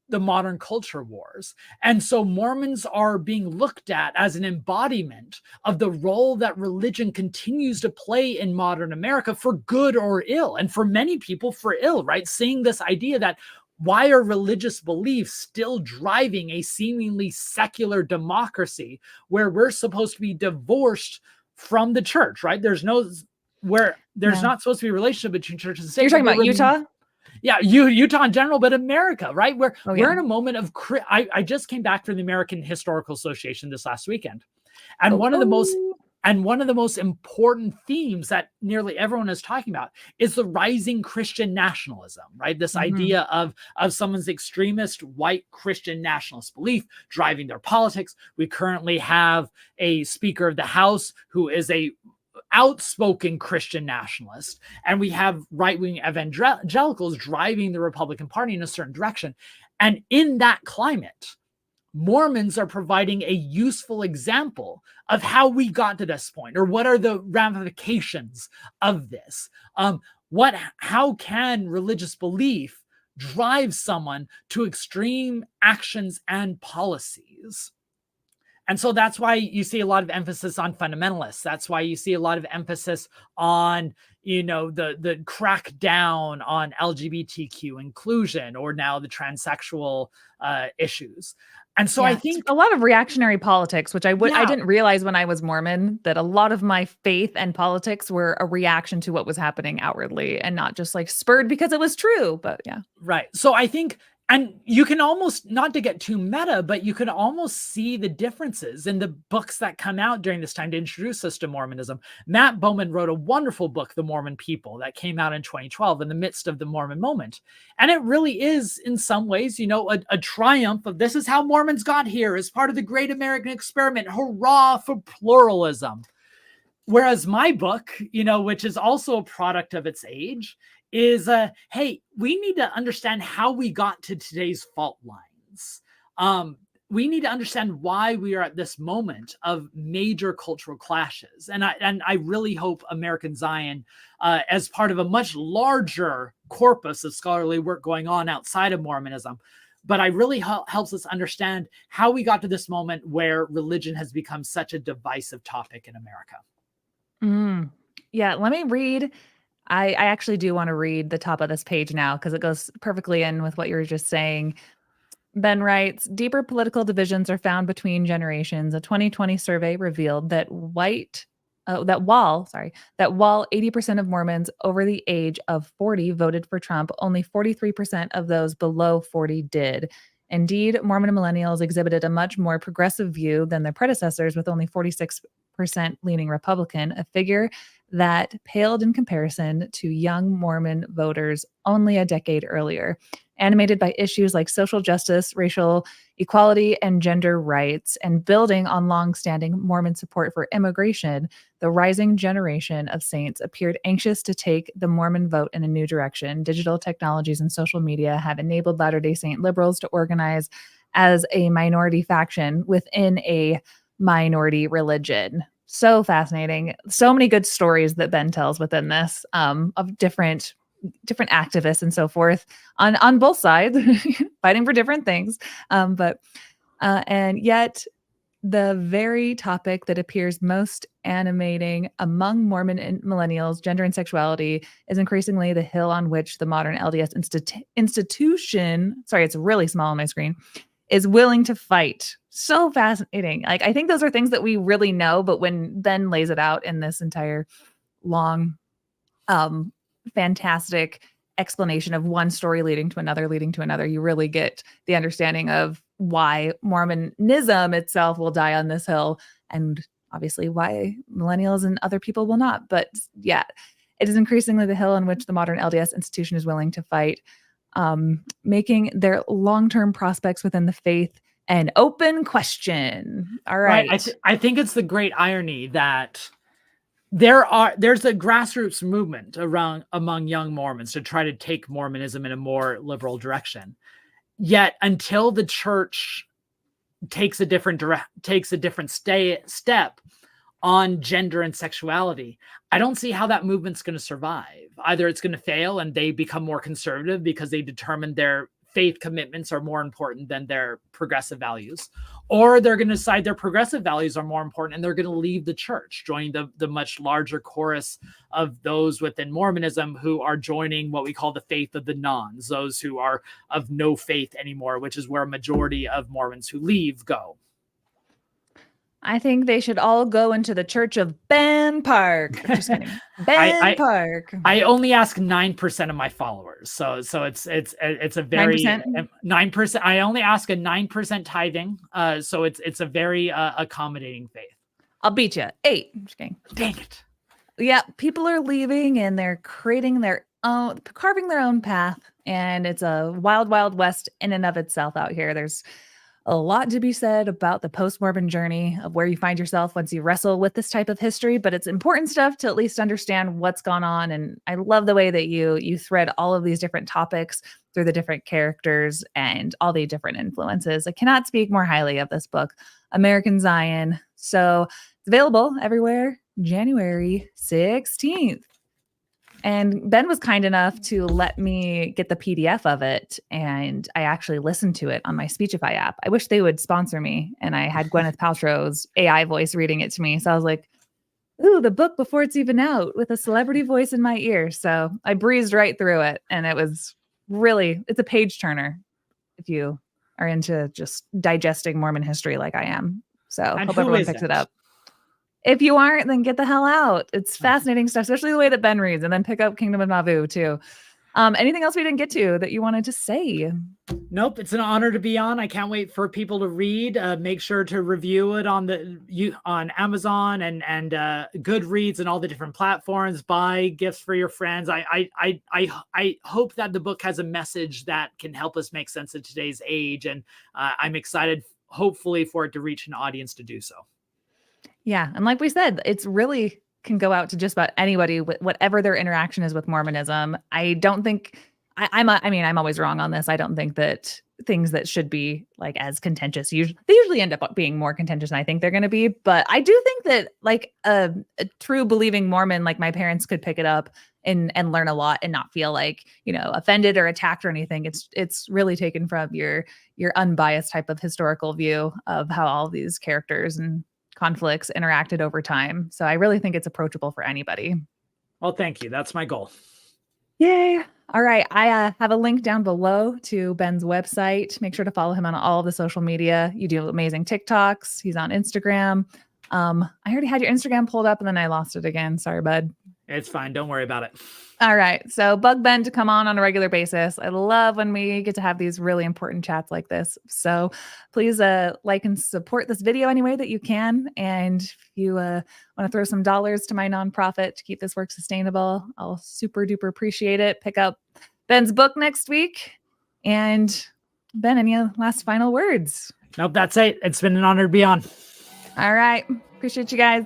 the modern culture wars. And so Mormons are being looked at as an embodiment of the role that religion continues to play in modern America, for good or ill. And for many people, for ill, right? Seeing this idea that, why are religious beliefs still driving a seemingly secular democracy where we're supposed to be divorced from the church, right? There's not supposed to be a relationship between church and state. You're talking about Utah? Yeah, Utah in general, but America, right? We're in a moment of, I just came back from the American Historical Association this last weekend. And one of the most important themes that nearly everyone is talking about is the rising Christian nationalism, right? This idea of someone's extremist white Christian nationalist belief driving their politics. We currently have a Speaker of the House who is a outspoken Christian nationalist, and we have right-wing evangelicals driving the Republican Party in a certain direction. And in that climate, Mormons are providing a useful example of how we got to this point, or what are the ramifications of this. How can religious belief drive someone to extreme actions and policies? And so that's why you see a lot of emphasis on fundamentalists. That's why you see a lot of emphasis on, the crackdown on LGBTQ inclusion, or now the transsexual issues. And so I think a lot of reactionary politics, which I didn't realize when I was Mormon, that a lot of my faith and politics were a reaction to what was happening outwardly, and not just like spurred because it was true. But yeah. Right. So I think, and you can almost, not to get too meta, but you can almost see the differences in the books that come out during this time to introduce us to Mormonism. Matt Bowman wrote a wonderful book, The Mormon People, that came out in 2012 in the midst of the Mormon moment. And it really is, in some ways, a triumph of, this is how Mormons got here as part of the great American experiment. Hurrah for pluralism. Whereas my book, which is also a product of its age, is hey, we need to understand how we got to today's fault lines. We need to understand why we are at this moment of major cultural clashes. And I really hope American Zion, as part of a much larger corpus of scholarly work going on outside of Mormonism, but I really helps us understand how we got to this moment where religion has become such a divisive topic in America. Yeah, let me read. I actually do want to read the top of this page now, because it goes perfectly in with what you were just saying. Ben writes, deeper political divisions are found between generations. A 2020 survey revealed that while 80% of Mormons over the age of 40 voted for Trump, only 43% of those below 40 did. Indeed, Mormon millennials exhibited a much more progressive view than their predecessors, with only 46% leaning Republican, a figure that paled in comparison to young Mormon voters only a decade earlier. animated by issues like social justice, racial equality, and gender rights, and building on longstanding Mormon support for immigration. The rising generation of saints appeared anxious to take the Mormon vote in a new direction. Digital technologies and social media have enabled Latter-day Saint liberals to organize as a minority faction within a minority religion. So fascinating. So many good stories that Ben tells within this, of different activists and so forth on both sides, fighting for different things. And yet the very topic that appears most animating among Mormon and millennials, gender and sexuality, is increasingly the hill on which the modern LDS institution, sorry, it's really small on my screen, is willing to fight. So fascinating. Like, I think those are things that we really know, but when Ben lays it out in this entire long, fantastic explanation of one story leading to another, you really get the understanding of why Mormonism itself will die on this hill, and obviously why millennials and other people will not. But yeah, it is increasingly the hill on which the modern LDS institution is willing to fight, making their long-term prospects within the faith an open question. All right. I think it's the great irony that there's a grassroots movement among young Mormons to try to take Mormonism in a more liberal direction. Yet until the church takes a different step on gender and sexuality, I don't see how that movement's going to survive. Either it's going to fail and they become more conservative because they determine their faith commitments are more important than their progressive values, or they're going to decide their progressive values are more important and they're going to leave the church, joining the much larger chorus of those within Mormonism who are joining what we call the faith of the nones, those who are of no faith anymore, which is where a majority of Mormons who leave go. I think they should all go into the Church of Ben Park. Just kidding. Ben Park. I only ask 9% of my followers, so it's a very 9%. I only ask a 9% tithing, so it's a very accommodating faith. I'll beat you 8. I'm just kidding. Dang it. Yeah, people are leaving and they're carving their own path, and it's a wild, wild west in and of itself out here. There's a lot to be said about the post-Mormon journey of where you find yourself once you wrestle with this type of history, but it's important stuff to at least understand what's gone on. And I love the way that you thread all of these different topics through the different characters and all the different influences. I cannot speak more highly of this book, American Zion. So it's available everywhere, January 16th. And Ben was kind enough to let me get the PDF of it, and I actually listened to it on my Speechify app. I wish they would sponsor me, and I had Gwyneth Paltrow's AI voice reading it to me. So I was like, ooh, the book before it's even out with a celebrity voice in my ear. So I breezed right through it, and it was really, it's a page turner if you are into just digesting Mormon history like I am. So I hope everyone picks it up. If you aren't, then get the hell out. It's fascinating stuff, especially the way that Ben reads, and then pick up Kingdom of Nauvoo too. Anything else we didn't get to that you wanted to say? Nope. It's an honor to be on. I can't wait for people to read. Make sure to review it on Amazon and Goodreads and all the different platforms. Buy gifts for your friends. I hope that the book has a message that can help us make sense of today's age, and I'm excited, hopefully, for it to reach an audience to do so. Yeah. And like we said, it's really can go out to just about anybody, whatever their interaction is with Mormonism. I don't think I'm always wrong on this. I don't think that things that should be like as contentious, they usually end up being more contentious than I think they're going to be. But I do think that like a true believing Mormon, like my parents, could pick it up and learn a lot and not feel like, offended or attacked or anything. It's really taken from your unbiased type of historical view of how all these characters and conflicts interacted over time. So I really think it's approachable for anybody. Well, thank you. That's my goal. Yay. All right. I have a link down below to Ben's website. Make sure to follow him on all of the social media. You do amazing TikToks. He's on Instagram. I already had your Instagram pulled up and then I lost it again. Sorry, bud. It's fine. Don't worry about it. All right. So bug Ben to come on a regular basis. I love when we get to have these really important chats like this. So please like and support this video any way that you can. And if you want to throw some dollars to my nonprofit to keep this work sustainable, I'll super duper appreciate it. Pick up Ben's book next week. And Ben, any last final words? Nope, that's it. It's been an honor to be on. All right. Appreciate you guys.